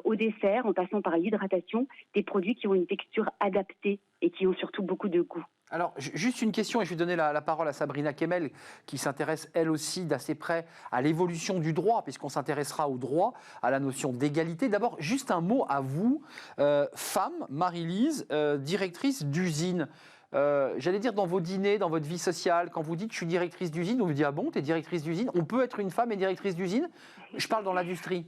au dessert, en passant par l'hydratation, des produits qui ont une texture adaptée et qui ont surtout beaucoup de goût. Alors, juste une question, et je vais donner la parole à Sabrina Kemel, qui s'intéresse elle aussi d'assez près à l'évolution du droit, puisqu'on s'intéressera au droit, à la notion d'égalité. D'abord, juste un mot à vous, femme, Marie-Lise, directrice d'usine. J'allais dire dans vos dîners, dans votre vie sociale, quand vous dites je suis directrice d'usine, on vous dit ah bon, t'es directrice d'usine ? On peut être une femme et directrice d'usine ? Je parle dans l'industrie.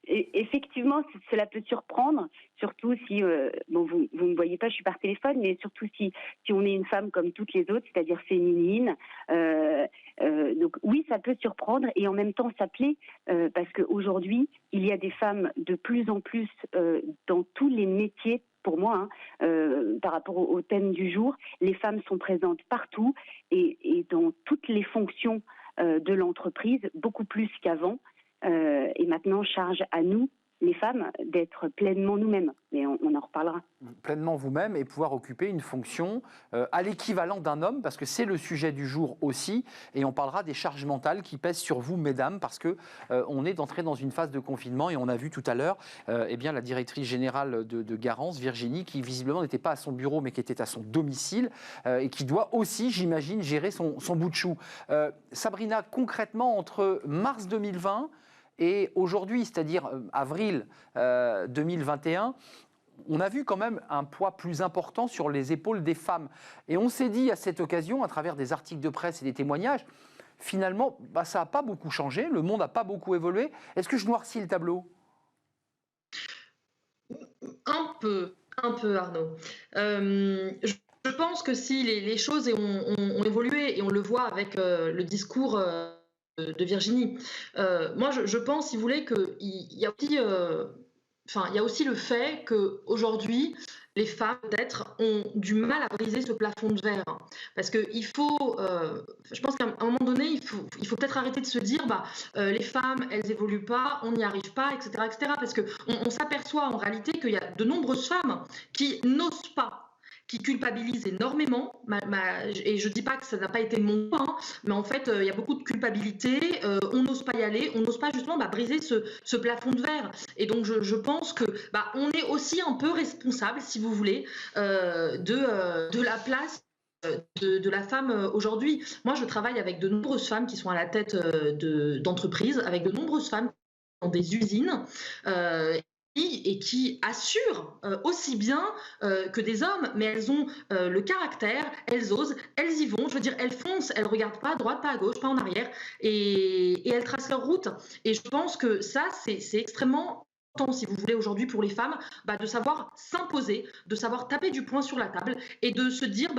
Effectivement, cela peut surprendre, surtout si, bon, vous ne me voyez pas, je suis par téléphone, mais surtout si on est une femme comme toutes les autres, c'est-à-dire féminine. Donc oui, ça peut surprendre et en même temps ça plaît parce qu'aujourd'hui, il y a des femmes de plus en plus dans tous les métiers. Pour moi, par rapport au thème du jour, les femmes sont présentes partout et dans toutes les fonctions de l'entreprise, beaucoup plus qu'avant. Et maintenant, charge à nous, les femmes, d'être pleinement nous-mêmes. Mais on en reparlera. Pleinement vous-même et pouvoir occuper une fonction à l'équivalent d'un homme, parce que c'est le sujet du jour aussi. Et on parlera des charges mentales qui pèsent sur vous, mesdames, parce que on est entré dans une phase de confinement et on a vu tout à l'heure bien, la directrice générale de Garance, Virginie, qui visiblement n'était pas à son bureau, mais qui était à son domicile et qui doit aussi, j'imagine, gérer son bout de chou. Sabrina, concrètement, entre mars 2020 et aujourd'hui, c'est-à-dire avril 2021, on a vu quand même un poids plus important sur les épaules des femmes. Et on s'est dit à cette occasion, à travers des articles de presse et des témoignages, finalement, ça n'a pas beaucoup changé, le monde n'a pas beaucoup évolué. Est-ce que je noircis le tableau ? Un peu Arnaud. Je pense que si les choses ont évolué, et on le voit avec le discours de Virginie. Moi, je pense, si vous voulez, qu'il y a aussi, il y a aussi le fait qu'aujourd'hui, les femmes, peut-être, ont du mal à briser ce plafond de verre. Parce qu'il faut, je pense qu'à un moment donné, il faut peut-être arrêter de se dire, les femmes, elles évoluent pas, on n'y arrive pas, etc., etc. Parce qu'on s'aperçoit en réalité qu'il y a de nombreuses femmes qui n'osent pas, qui culpabilisent énormément, et je ne dis pas que ça n'a pas été mon cas, mais en fait, il y a beaucoup de culpabilité, on n'ose pas y aller, on n'ose pas justement briser ce plafond de verre. Et donc, je pense que on est aussi un peu responsable, si vous voulez, de la place de la femme aujourd'hui. Moi, je travaille avec de nombreuses femmes qui sont à la tête d'entreprises, avec de nombreuses femmes dans des usines, et qui assurent aussi bien que des hommes, mais elles ont le caractère, elles osent, elles y vont, je veux dire, elles foncent, elles ne regardent pas à droite, pas à gauche, pas en arrière, et elles tracent leur route. Et je pense que ça, c'est extrêmement important, si vous voulez, aujourd'hui pour les femmes, de savoir s'imposer, de savoir taper du poing sur la table, et de se dire,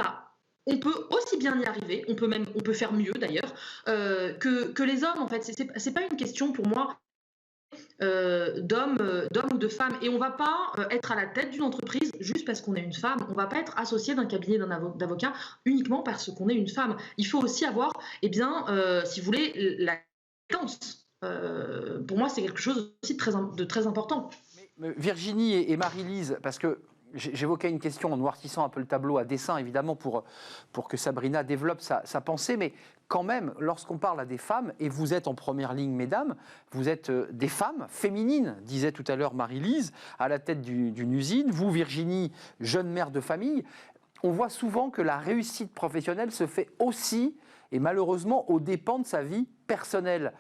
on peut aussi bien y arriver, on peut faire mieux d'ailleurs, que les hommes, en fait. C'est pas une question pour moi d'hommes ou de femmes, et on va pas être à la tête d'une entreprise juste parce qu'on est une femme, on va pas être associé d'un cabinet d'avocats uniquement parce qu'on est une femme. Il faut aussi avoir, si vous voulez, la compétence. Pour moi, c'est quelque chose aussi de très important. Mais Virginie et Marie-Lise, parce que j'évoquais une question en noircissant un peu le tableau à dessein, évidemment, pour que Sabrina développe sa pensée, mais quand même, lorsqu'on parle à des femmes, et vous êtes en première ligne, mesdames, vous êtes des femmes féminines, disait tout à l'heure Marie-Lise, à la tête d'une usine, vous, Virginie, jeune mère de famille, on voit souvent que la réussite professionnelle se fait aussi, et malheureusement, aux dépens de sa vie personnelle.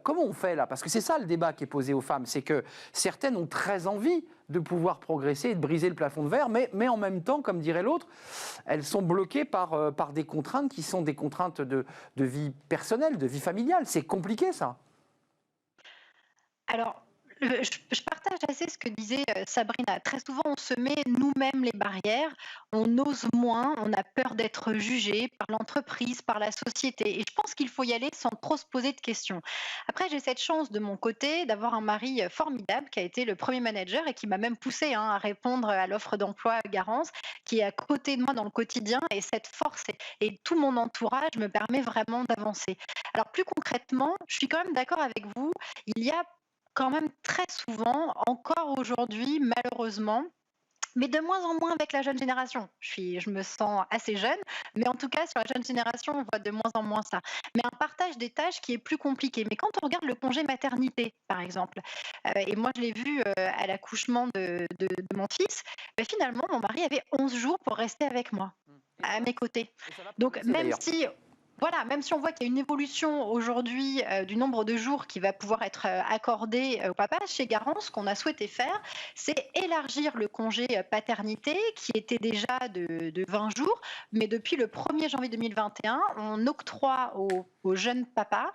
Comment on fait là ? Parce que c'est ça le débat qui est posé aux femmes, c'est que certaines ont très envie de pouvoir progresser et de briser le plafond de verre, mais en même temps, comme dirait l'autre, elles sont bloquées par des contraintes qui sont des contraintes de vie personnelle, de vie familiale. C'est compliqué, ça. Alors, je partage assez ce que disait Sabrina. Très souvent, on se met nous-mêmes les barrières, on ose moins, on a peur d'être jugé par l'entreprise, par la société. Et je pense qu'il faut y aller sans trop se poser de questions. Après, j'ai cette chance de mon côté d'avoir un mari formidable qui a été le premier manager et qui m'a même poussé à répondre à l'offre d'emploi Garance, qui est à côté de moi dans le quotidien. Et cette force et tout mon entourage me permet vraiment d'avancer. Alors, plus concrètement, je suis quand même d'accord avec vous. Il y a quand même très souvent, encore aujourd'hui, malheureusement, mais de moins en moins avec la jeune génération. Je me sens assez jeune, mais en tout cas, sur la jeune génération, on voit de moins en moins ça. Mais un partage des tâches qui est plus compliqué. Mais quand on regarde le congé maternité, par exemple, et moi je l'ai vu à l'accouchement de mon fils, finalement, mon mari avait 11 jours pour rester avec moi, à mes côtés. Donc même si... Voilà, même si on voit qu'il y a une évolution aujourd'hui du nombre de jours qui va pouvoir être accordé au papa, chez Garance, ce qu'on a souhaité faire, c'est élargir le congé paternité qui était déjà de 20 jours, mais depuis le 1er janvier 2021, on octroie aux jeunes papas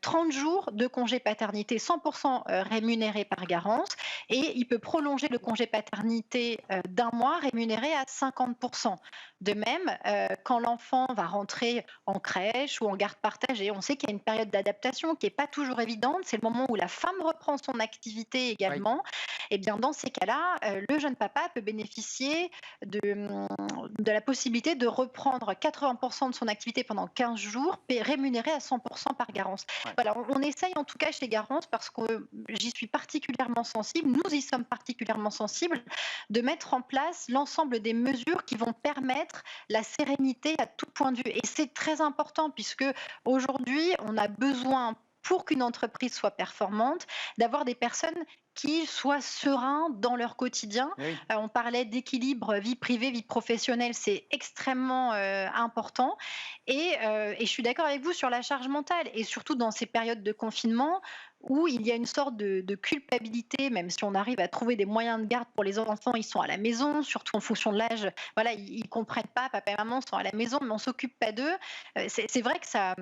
30 jours de congé paternité 100% rémunéré par Garance, et il peut prolonger le congé paternité d'un mois rémunéré à 50%. De même, quand l'enfant va rentrer en crèche ou en garde partagée, on sait qu'il y a une période d'adaptation qui n'est pas toujours évidente. C'est le moment où la femme reprend son activité également. Et bien dans ces cas-là, le jeune papa peut bénéficier de la possibilité de reprendre 80% de son activité pendant 15 jours, rémunéré à 100% par Garance. Voilà, on essaye en tout cas chez Garance, parce que j'y suis particulièrement sensible, nous y sommes particulièrement sensibles, de mettre en place l'ensemble des mesures qui vont permettre la sérénité à tout point de vue. Et c'est très important, puisque aujourd'hui, on a besoin, pour qu'une entreprise soit performante, d'avoir des personnes qui soient sereins dans leur quotidien. Oui. On parlait d'équilibre vie privée, vie professionnelle, c'est extrêmement important. Et je suis d'accord avec vous sur la charge mentale, et surtout dans ces périodes de confinement où il y a une sorte de culpabilité, même si on arrive à trouver des moyens de garde pour les enfants, ils sont à la maison, surtout en fonction de l'âge. Voilà, ils comprennent pas, papa et maman sont à la maison, mais on s'occupe pas d'eux. C'est vrai que ça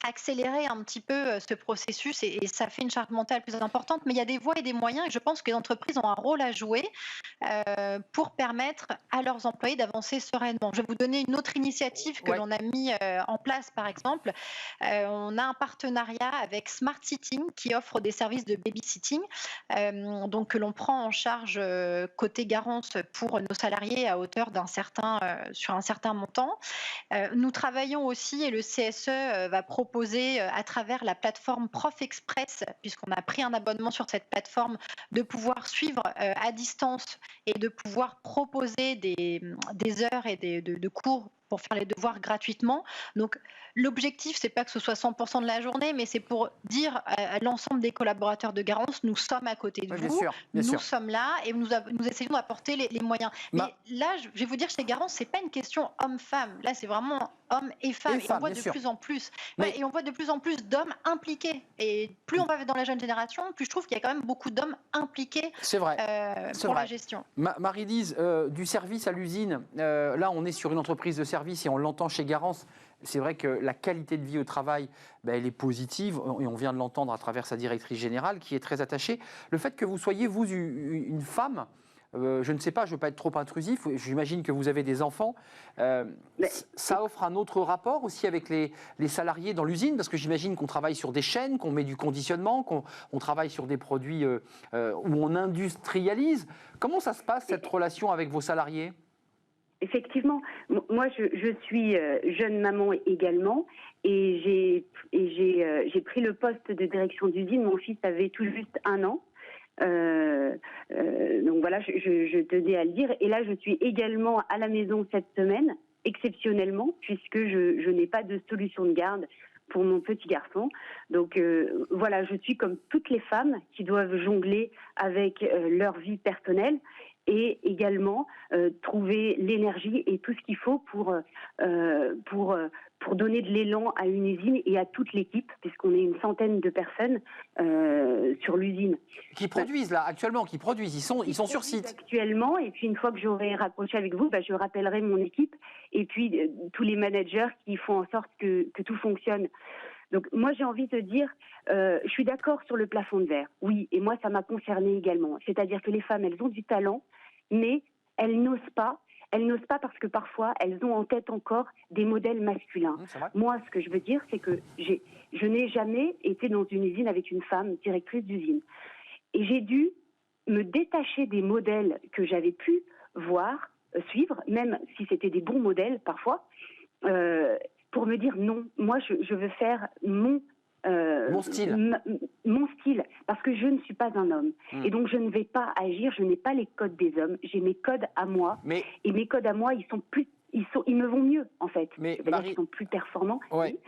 accélérer un petit peu ce processus, et ça fait une charge mentale plus importante, mais il y a des voies et des moyens, et je pense que les entreprises ont un rôle à jouer pour permettre à leurs employés d'avancer sereinement. Je vais vous donner une autre initiative que l'on a mis en place, par exemple. On a un partenariat avec Smart Sitting qui offre des services de babysitting, donc que l'on prend en charge côté Garance pour nos salariés à hauteur sur un certain montant. Nous travaillons aussi, et le CSE va proposer à travers la plateforme Prof Express, puisqu'on a pris un abonnement sur cette plateforme, de pouvoir suivre à distance et de pouvoir proposer des heures et de cours pour faire les devoirs gratuitement. Donc l'objectif, c'est pas que ce soit 100% de la journée, mais c'est pour dire à l'ensemble des collaborateurs de Garance, nous sommes à côté de vous, nous sommes là, et nous essayons d'apporter les moyens. Mais là, je vais vous dire, chez Garance, c'est pas une question homme-femme. Là, c'est vraiment hommes et femmes. Et on voit de plus en plus. Et on voit de plus en plus d'hommes impliqués. Et plus on va dans la jeune génération, plus je trouve qu'il y a quand même beaucoup d'hommes impliqués pour la gestion. Marie-Lise, du service à l'usine, là, on est sur une entreprise de service et on l'entend chez Garance. C'est vrai que la qualité de vie au travail, elle est positive, et on vient de l'entendre à travers sa directrice générale qui est très attachée. Le fait que vous soyez, vous, une femme, je ne sais pas, je ne veux pas être trop intrusif, j'imagine que vous avez des enfants, ça offre un autre rapport aussi avec les salariés dans l'usine, parce que j'imagine qu'on travaille sur des chaînes, qu'on met du conditionnement, qu'on travaille sur des produits où on industrialise. Comment ça se passe, cette relation avec vos salariés ? Effectivement, moi je suis jeune maman également, et j'ai pris le poste de direction d'usine. Mon fils avait tout juste 1 an. Donc voilà, je tenais à le dire. Et là, je suis également à la maison cette semaine, exceptionnellement, puisque je n'ai pas de solution de garde pour mon petit garçon. Donc voilà, je suis comme toutes les femmes qui doivent jongler avec leur vie personnelle, et également trouver l'énergie et tout ce qu'il faut pour donner de l'élan à une usine et à toute l'équipe, puisqu'on est une centaine de personnes sur l'usine. Qui produisent là, actuellement, ils sont sur site. Actuellement, et puis une fois que j'aurai raccroché avec vous, je rappellerai mon équipe, et puis tous les managers qui font en sorte que tout fonctionne. Donc moi j'ai envie de dire, je suis d'accord sur le plafond de verre, oui, et moi ça m'a concernée également. C'est-à-dire que les femmes, elles ont du talent, mais elles n'osent pas. Elles n'osent pas parce que parfois elles ont en tête encore des modèles masculins. Moi, ce que je veux dire, c'est que je n'ai jamais été dans une usine avec une femme directrice d'usine. Et j'ai dû me détacher des modèles que j'avais pu voir, suivre, même si c'était des bons modèles parfois, pour me dire non, moi je veux faire mon style, parce que je ne suis pas un homme. Et donc je ne vais pas agir, je n'ai pas les codes des hommes, j'ai mes codes à moi, et mes codes à moi, ils me vont mieux en fait. Mais ils sont plus performants. Ouais.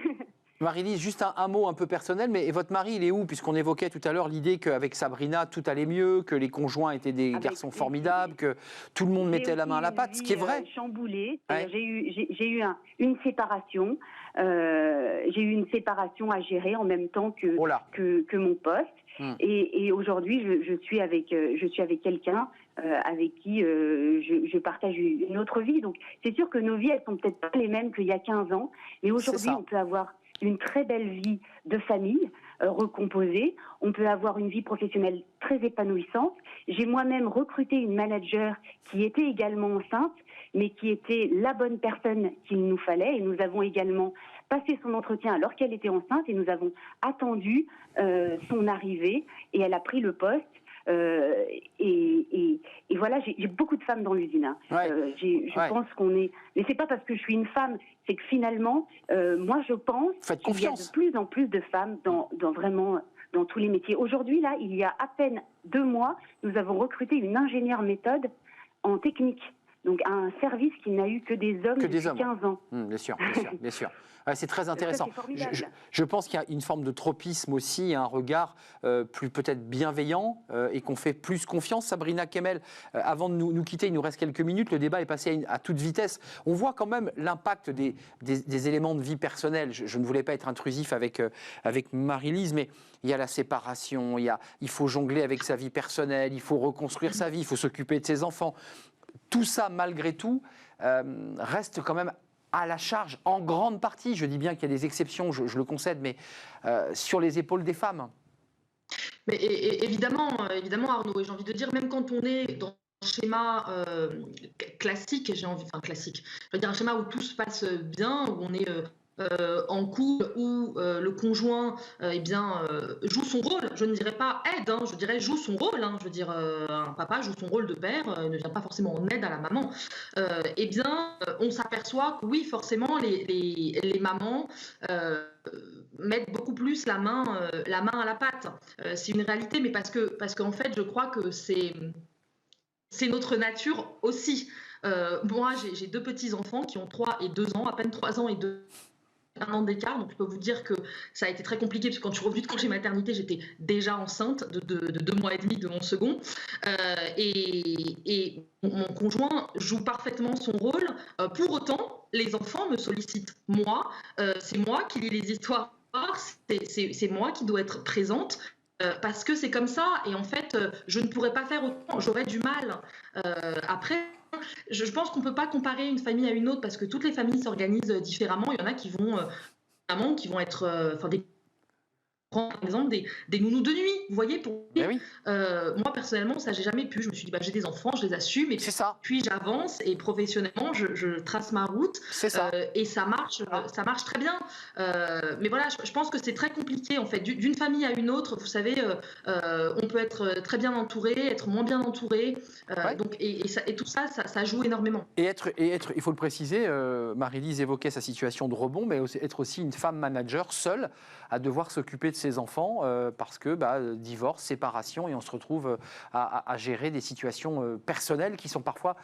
Marie-Lise, juste un mot un peu personnel, mais votre mari, il est où? Puisqu'on évoquait tout à l'heure l'idée qu'avec Sabrina, tout allait mieux, que les conjoints étaient des garçons formidables, que tout le monde mettait la main à la pâte, ce qui est vrai. Chamboulée. Ouais. J'ai eu une séparation. J'ai eu une séparation à gérer en même temps que mon poste. Et aujourd'hui, je suis avec quelqu'un avec qui je partage une autre vie. Donc, c'est sûr que nos vies, elles sont peut-être pas les mêmes qu'il y a 15 ans. Mais aujourd'hui, on peut avoir une très belle vie de famille recomposée. On peut avoir une vie professionnelle très épanouissante. J'ai moi-même recruté une manager qui était également enceinte, mais qui était la bonne personne qu'il nous fallait. Et nous avons également passé son entretien alors qu'elle était enceinte et nous avons attendu son arrivée et elle a pris le poste. Et voilà, j'ai beaucoup de femmes dans l'usine. Hein. Je pense qu'on est... Mais c'est pas parce que je suis une femme, c'est que finalement, moi je pense qu'il y a de plus en plus de femmes dans vraiment... dans tous les métiers. Aujourd'hui, là, il y a à peine 2 mois, nous avons recruté une ingénieure méthode en technique. Donc un service qui n'a eu que des hommes depuis 15 ans. Bien sûr, bien sûr, bien sûr. Ouais, c'est très intéressant. Je pense qu'il y a une forme de tropisme aussi, un regard plus peut-être bienveillant et qu'on fait plus confiance. Sabrina Kemmel, avant de nous quitter, il nous reste quelques minutes, le débat est passé à toute vitesse. On voit quand même l'impact des éléments de vie personnelle. Je ne voulais pas être intrusif avec Marie-Lise, mais il y a la séparation, il faut jongler avec sa vie personnelle, il faut reconstruire sa vie, il faut s'occuper de ses enfants. Tout ça, malgré tout, reste quand même à la charge, en grande partie, je dis bien qu'il y a des exceptions, je le concède, mais sur les épaules des femmes. Mais évidemment, Arnaud, et j'ai envie de dire, même quand on est dans un schéma classique, classique, je veux dire un schéma où tout se passe bien, où on est... en couple où le conjoint joue son rôle, je ne dirais pas aide, je dirais joue son rôle, je veux dire un papa joue son rôle de père, ne vient pas forcément en aide à la maman, on s'aperçoit que oui, forcément les mamans mettent beaucoup plus la main à la pâte. C'est une réalité, mais parce qu'en fait je crois que c'est notre nature aussi. Moi j'ai 2 petits-enfants qui ont 3 et 2 ans, à peine 3 ans et 1 an d'écart, donc je peux vous dire que ça a été très compliqué, parce que quand je suis revenue de congé maternité, j'étais déjà enceinte de 2 mois et demi de mon second, et mon conjoint joue parfaitement son rôle. Pour autant, les enfants me sollicitent. Moi, c'est moi qui lis les histoires, c'est moi qui dois être présente, parce que c'est comme ça, et en fait, je ne pourrais pas faire autant, j'aurais du mal. Après, je pense qu'on ne peut pas comparer une famille à une autre parce que toutes les familles s'organisent différemment. Il y en a qui vont être par exemple des nounous de nuit, vous voyez, moi personnellement ça j'ai jamais pu, je me suis dit j'ai des enfants, je les assume et puis j'avance et professionnellement je trace ma route, et ça marche très bien, mais voilà, je pense que c'est très compliqué en fait, d'une famille à une autre, vous savez, on peut être très bien entouré, être moins bien entouré, donc, et tout ça joue énormément. Et être, il faut le préciser, Marie-Lise évoquait sa situation de rebond, mais être aussi une femme manager seule à devoir s'occuper de ses enfants parce que divorce, séparation, et on se retrouve à gérer des situations personnelles qui sont parfois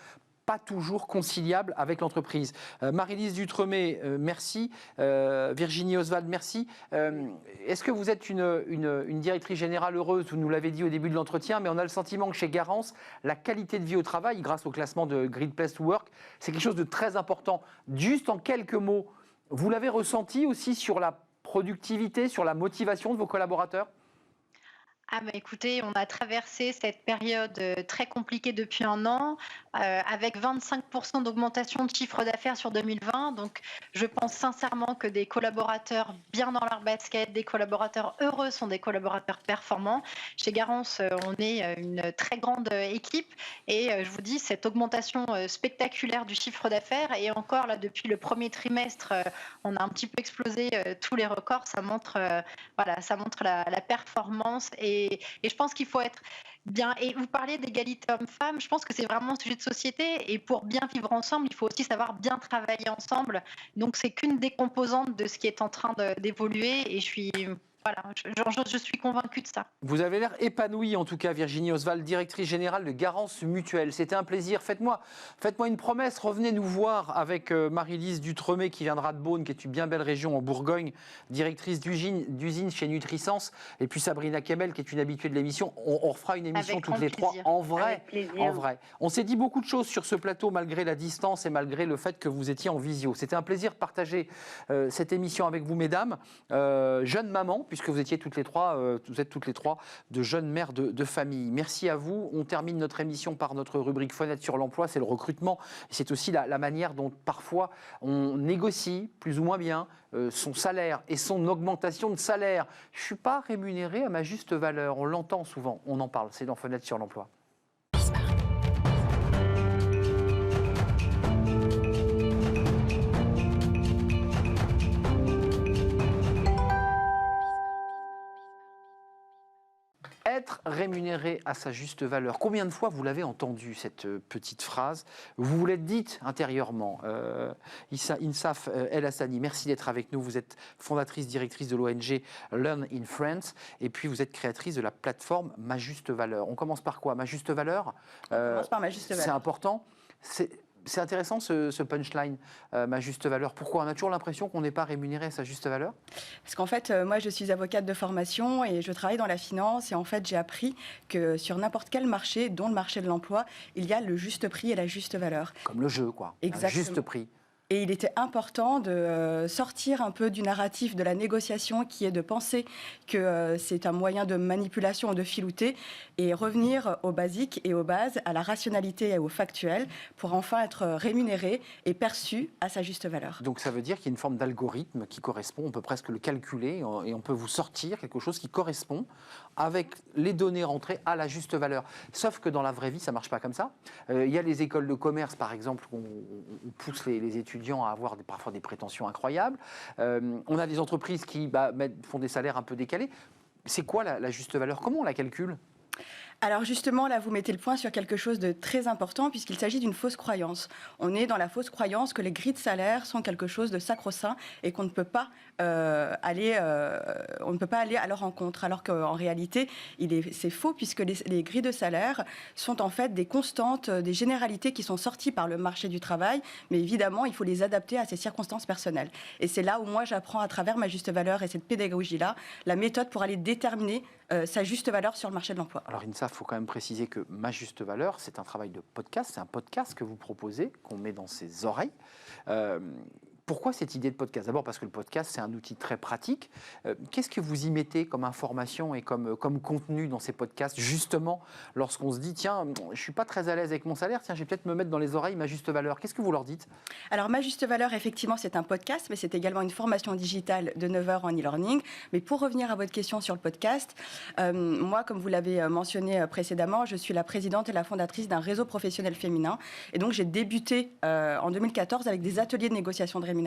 pas toujours conciliables avec l'entreprise. Marie-Lise Dutremé, merci. Virginie Oswald, merci. Est-ce que vous êtes une directrice générale heureuse? Vous nous l'avez dit au début de l'entretien, mais on a le sentiment que chez Garance, la qualité de vie au travail, grâce au classement de Great Place to Work, c'est quelque chose de très important. Juste en quelques mots, vous l'avez ressenti aussi sur la productivité, sur la motivation de vos collaborateurs? Écoutez, on a traversé cette période très compliquée depuis 1 an, avec 25% d'augmentation de chiffre d'affaires sur 2020. Donc, je pense sincèrement que des collaborateurs bien dans leur basket, des collaborateurs heureux sont des collaborateurs performants. Chez Garance, on est une très grande équipe et je vous dis, cette augmentation spectaculaire du chiffre d'affaires, et encore là, depuis le premier trimestre, on a un petit peu explosé tous les records. Ça montre, la performance, et je pense qu'il faut être bien. Et vous parlez d'égalité homme-femme, je pense que c'est vraiment un sujet de société, et pour bien vivre ensemble, il faut aussi savoir bien travailler ensemble. Donc c'est qu'une des composantes de ce qui est en train d'évoluer, et je suis Voilà, je suis convaincue de ça. Vous avez l'air épanouie, en tout cas, Virginie Oswald, directrice générale de Garance Mutuelle. C'était un plaisir. Faites-moi une promesse. Revenez nous voir avec Marie-Lise Dutremet, qui viendra de Beaune, qui est une bien belle région en Bourgogne, directrice d'usine chez Nutrisens. Et puis Sabrina Kemel, qui est une habituée de l'émission. On refera une émission Avec toutes les grand trois, en vrai. Avec plaisir. En vrai. On s'est dit beaucoup de choses sur ce plateau, malgré la distance et malgré le fait que vous étiez en visio. C'était un plaisir de partager cette émission avec vous, mesdames. Jeunes mamans, puisque vous étiez toutes les trois, vous êtes toutes les trois de jeunes mères de famille. Merci à vous. On termine notre émission par notre rubrique Fenêtre sur l'emploi, c'est le recrutement. C'est aussi la manière dont parfois on négocie plus ou moins bien son salaire et son augmentation de salaire. Je ne suis pas rémunéré à ma juste valeur. On l'entend souvent, on en parle. C'est dans Fenêtre sur l'emploi. Être rémunéré à sa juste valeur. Combien de fois vous l'avez entendu, cette petite phrase? Vous vous l'êtes dite intérieurement. Insaf El Hassani, merci d'être avec nous. Vous êtes fondatrice, directrice de l'ONG Learn in France. Et puis vous êtes créatrice de la plateforme Ma Juste Valeur. On commence par quoi? Ma Juste Valeur? On commence par Ma Juste Valeur. C'est important. C'est intéressant ce punchline, ma juste valeur. Pourquoi? On a toujours l'impression qu'on n'est pas rémunéré à sa juste valeur? Parce qu'en fait, moi, je suis avocate de formation et je travaille dans la finance. Et en fait, j'ai appris que sur n'importe quel marché, dont le marché de l'emploi, il y a le juste prix et la juste valeur. Comme le jeu, quoi. Exactement. Un juste prix. Et il était important de sortir un peu du narratif de la négociation qui est de penser que c'est un moyen de manipulation ou de filouter et revenir aux basiques et aux bases, à la rationalité et au factuel pour enfin être rémunéré et perçu à sa juste valeur. Donc ça veut dire qu'il y a une forme d'algorithme qui correspond, on peut presque le calculer et on peut vous sortir quelque chose qui correspond avec les données rentrées à la juste valeur. Sauf que dans la vraie vie, ça ne marche pas comme ça. Il y a les écoles de commerce, par exemple, où on pousse les étudiants à avoir parfois des prétentions incroyables. On a des entreprises qui font des salaires un peu décalés. C'est quoi la juste valeur? Comment on la calcule? Alors justement, là, vous mettez le point sur quelque chose de très important puisqu'il s'agit d'une fausse croyance. On est dans la fausse croyance que les grilles de salaire sont quelque chose de sacro-saint et qu'on ne peut pas aller à leur rencontre. Alors qu'en réalité, c'est faux puisque les grilles de salaire sont en fait des constantes, des généralités qui sont sorties par le marché du travail. Mais évidemment, il faut les adapter à ses circonstances personnelles. Et c'est là où moi, j'apprends à travers ma juste valeur et cette pédagogie-là, la méthode pour aller déterminer sa juste valeur sur le marché de l'emploi. Alors Insa, il faut quand même préciser que Ma Juste Valeur, c'est un travail de podcast, c'est un podcast que vous proposez, qu'on met dans ses oreilles. Pourquoi cette idée de podcast? D'abord parce que le podcast, c'est un outil très pratique. Qu'est-ce que vous y mettez comme information et comme contenu dans ces podcasts, justement, lorsqu'on se dit, tiens, je ne suis pas très à l'aise avec mon salaire, tiens, je vais peut-être me mettre dans les oreilles Ma Juste Valeur. Qu'est-ce que vous leur dites? Alors, Ma Juste Valeur, effectivement, c'est un podcast, mais c'est également une formation digitale de 9 heures en e-learning. Mais pour revenir à votre question sur le podcast, moi, comme vous l'avez mentionné précédemment, je suis la présidente et la fondatrice d'un réseau professionnel féminin. Et donc, j'ai débuté en 2014 avec des ateliers de négociation de rémunération.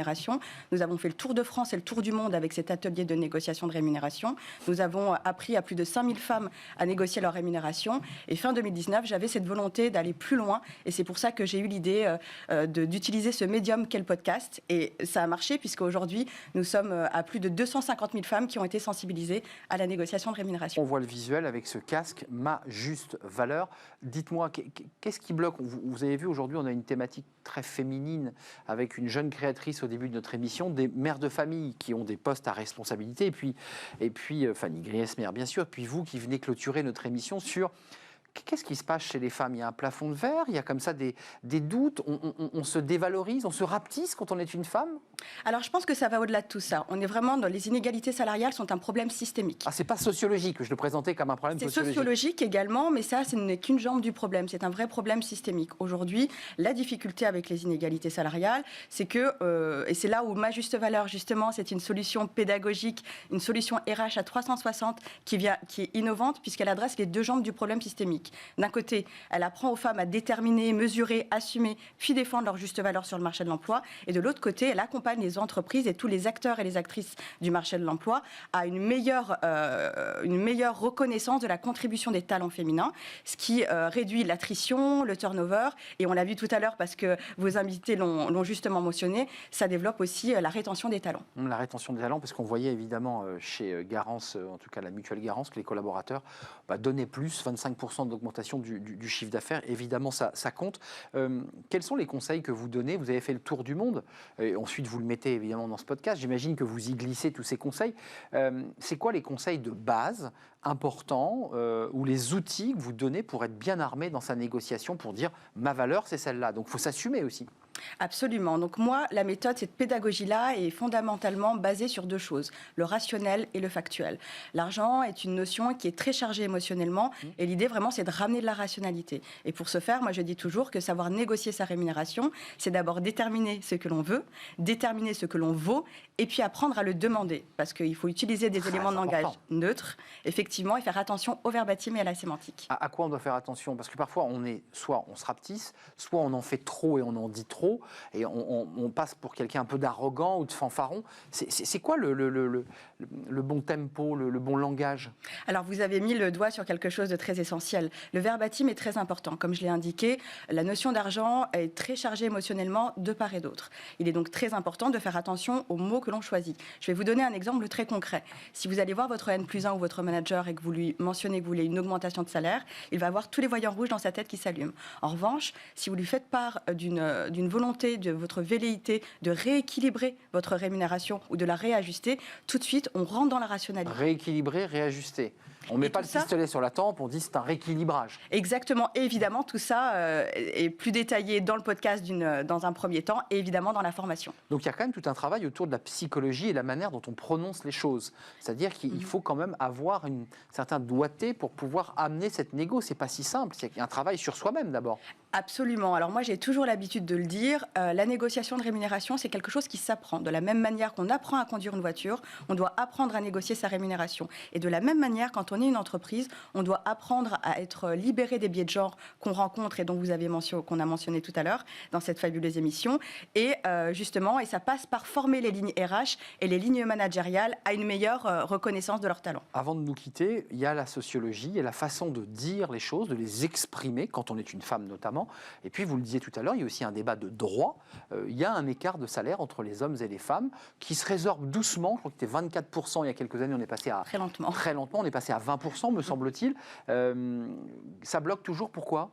Nous avons fait le tour de France et le tour du monde avec cet atelier de négociation de rémunération. Nous avons appris à plus de 5000 femmes à négocier leur rémunération. Et fin 2019, j'avais cette volonté d'aller plus loin. Et c'est pour ça que j'ai eu l'idée d'utiliser ce médium qu'est le podcast. Et ça a marché puisqu'aujourd'hui, nous sommes à plus de 250 000 femmes qui ont été sensibilisées à la négociation de rémunération. On voit le visuel avec ce casque Ma Juste Valeur. Dites-moi, qu'est-ce qui bloque? Vous avez vu, aujourd'hui, on a une thématique très féminine avec une jeune créatrice au début de notre émission, des mères de famille qui ont des postes à responsabilité, et puis Fanny Griesmer, bien sûr, puis vous qui venez clôturer notre émission sur... Qu'est-ce qui se passe chez les femmes? Il y a un plafond de verre, il y a comme ça des doutes, on se dévalorise, on se rapetisse quand on est une femme? Alors je pense que ça va au-delà de tout ça. On est vraiment dans les inégalités salariales sont un problème systémique. Ah, c'est pas sociologique, je le présentais comme un problème sociologique. C'est sociologique également, mais ça, ce n'est qu'une jambe du problème. C'est un vrai problème systémique. Aujourd'hui, la difficulté avec les inégalités salariales, c'est que, et c'est là où Ma Juste Valeur, justement, c'est une solution pédagogique, une solution RH à 360 qui est innovante puisqu'elle adresse les deux jambes du problème systémique. systémique. D'un côté, elle apprend aux femmes à déterminer, mesurer, assumer, puis défendre leur juste valeur sur le marché de l'emploi. Et de l'autre côté, elle accompagne les entreprises et tous les acteurs et les actrices du marché de l'emploi à une meilleure reconnaissance de la contribution des talents féminins, ce qui réduit l'attrition, le turnover. Et on l'a vu tout à l'heure parce que vos invités l'ont justement mentionné, ça développe aussi la rétention des talents. La rétention des talents, parce qu'on voyait évidemment chez Garance, en tout cas la mutuelle Garance, que les collaborateurs donnaient plus, 25% d'augmentation du chiffre d'affaires. Évidemment, ça compte. Quels sont les conseils que vous donnez? Vous avez fait le tour du monde. Et ensuite, vous le mettez évidemment dans ce podcast. J'imagine que vous y glissez tous ces conseils. C'est quoi les conseils de base importants ou les outils que vous donnez pour être bien armé dans sa négociation, pour dire ma valeur, c'est celle-là? Donc, il faut s'assumer aussi. Absolument. Donc moi, la méthode, cette pédagogie-là est fondamentalement basée sur deux choses, le rationnel et le factuel. L'argent est une notion qui est très chargée émotionnellement et l'idée vraiment, c'est de ramener de la rationalité. Et pour ce faire, moi, je dis toujours que savoir négocier sa rémunération, c'est d'abord déterminer ce que l'on veut, déterminer ce que l'on vaut et puis apprendre à le demander. Parce qu'il faut utiliser des éléments de langage neutres, effectivement, et faire attention au verbatim et à la sémantique. À quoi on doit faire attention? Parce que parfois, soit on se rapetisse, soit on en fait trop et on en dit trop. Et on passe pour quelqu'un un peu d'arrogant ou de fanfaron. C'est quoi le bon tempo, le bon langage? Alors, vous avez mis le doigt sur quelque chose de très essentiel. Le verbatim est très important. Comme je l'ai indiqué, la notion d'argent est très chargée émotionnellement de part et d'autre. Il est donc très important de faire attention aux mots que l'on choisit. Je vais vous donner un exemple très concret. Si vous allez voir votre N+1 ou votre manager et que vous lui mentionnez que vous voulez une augmentation de salaire, il va avoir tous les voyants rouges dans sa tête qui s'allument. En revanche, si vous lui faites part d'une volonté de votre velléité de rééquilibrer votre rémunération ou de la réajuster, tout de suite, on rentre dans la rationalité. Rééquilibrer, réajuster. On ne met pas le pistolet sur la tempe, on dit c'est un rééquilibrage. Exactement. Et évidemment, tout ça est plus détaillé dans le podcast dans un premier temps et évidemment dans la formation. Donc il y a quand même tout un travail autour de la psychologie et la manière dont on prononce les choses. C'est-à-dire qu'il faut quand même avoir une certaine doigté pour pouvoir amener cette négo. C'est pas si simple. Il y a un travail sur soi-même d'abord. Absolument. Alors moi, j'ai toujours l'habitude de le dire. La négociation de rémunération, c'est quelque chose qui s'apprend. De la même manière qu'on apprend à conduire une voiture, on doit apprendre à négocier sa rémunération. Et de la même manière, quand on est une entreprise, on doit apprendre à être libéré des biais de genre qu'on rencontre et dont qu'on a mentionné tout à l'heure dans cette fabuleuse émission. Et justement, et ça passe par former les lignes RH et les lignes managériales à une meilleure reconnaissance de leurs talents. Avant de nous quitter, il y a la sociologie et la façon de dire les choses, de les exprimer, quand on est une femme notamment. Et puis, vous le disiez tout à l'heure, il y a aussi un débat de droit. Il y a un écart de salaire entre les hommes et les femmes qui se résorbe doucement. Je crois que c'était 24% il y a quelques années, on est passé à... Très lentement. Très lentement, on est passé à 20%, me semble-t-il. Ça bloque toujours, pourquoi ?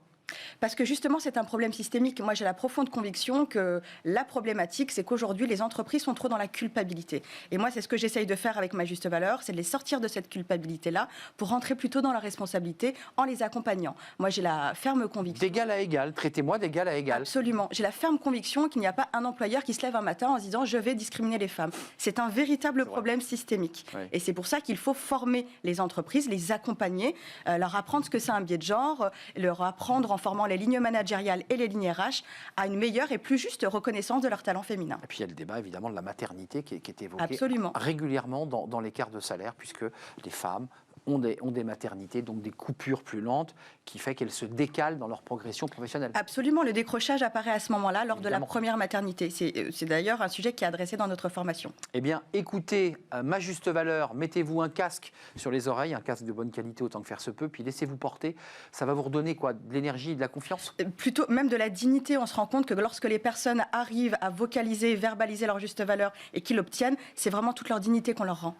Parce que justement, c'est un problème systémique. Moi, j'ai la profonde conviction que la problématique, c'est qu'aujourd'hui, les entreprises sont trop dans la culpabilité. Et moi, c'est ce que j'essaye de faire avec ma juste valeur, c'est de les sortir de cette culpabilité-là pour rentrer plutôt dans la responsabilité en les accompagnant. Moi, j'ai la ferme conviction... D'égal à égal, traitez-moi d'égal à égal. Absolument. J'ai la ferme conviction qu'il n'y a pas un employeur qui se lève un matin en se disant « je vais discriminer les femmes ». C'est un véritable problème systémique. Oui. Et c'est pour ça qu'il faut former les entreprises, les accompagner, leur apprendre ce que c'est un biais de genre, leur apprendre en formant les lignes managériales et les lignes RH à une meilleure et plus juste reconnaissance de leur talent féminin. Et puis il y a le débat évidemment de la maternité qui est évoqué Absolument. Régulièrement dans l'écart de salaire, puisque les femmes ont des maternités, donc des coupures plus lentes, qui fait qu'elles se décalent dans leur progression professionnelle. Absolument, le décrochage apparaît à ce moment-là, lors Évidemment. De la première maternité. C'est d'ailleurs un sujet qui est adressé dans notre formation. Eh bien, écoutez ma juste valeur, mettez-vous un casque sur les oreilles, un casque de bonne qualité autant que faire se peut, puis laissez-vous porter. Ça va vous redonner quoi? De l'énergie et de la confiance? Plutôt même de la dignité. On se rend compte que lorsque les personnes arrivent à vocaliser, verbaliser leur juste valeur et qu'ils l'obtiennent, c'est vraiment toute leur dignité qu'on leur rend.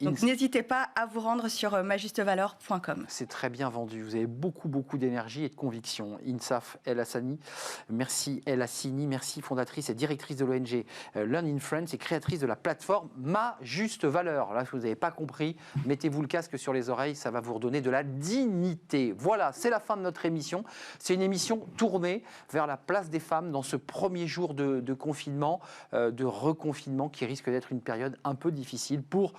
Donc n'hésitez pas à vous rendre sur majustevaleur.com. C'est très bien vendu. Vous avez beaucoup d'énergie et de conviction. Insaf El Hassani, merci El Hassini, merci fondatrice et directrice de l'ONG Learn in France et créatrice de la plateforme Ma Juste Valeur. Là, si vous n'avez pas compris, mettez-vous le casque sur les oreilles, ça va vous redonner de la dignité. Voilà, c'est la fin de notre émission. C'est une émission tournée vers la place des femmes dans ce premier jour de confinement, de reconfinement qui risque d'être une période un peu difficile pour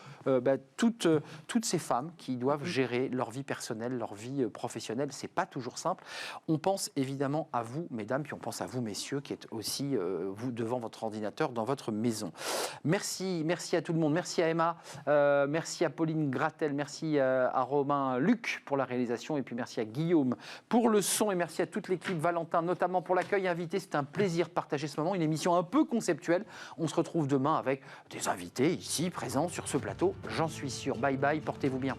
toutes ces femmes qui doivent gérer leur vie personnelle, leur vie professionnelle. C'est pas toujours simple. On pense évidemment à vous, mesdames, puis on pense à vous, messieurs, qui êtes aussi vous devant votre ordinateur dans votre maison. Merci à tout le monde. Merci à Emma, merci à Pauline Gratel, merci à Romain Luc pour la réalisation, et puis merci à Guillaume pour le son, et merci à toute l'équipe, Valentin notamment pour l'accueil invité. C'est un plaisir de partager ce moment, une émission un peu conceptuelle. On se retrouve demain avec des invités ici présents sur ce plateau, j'en suis sûr. Bye bye, portez-vous bien.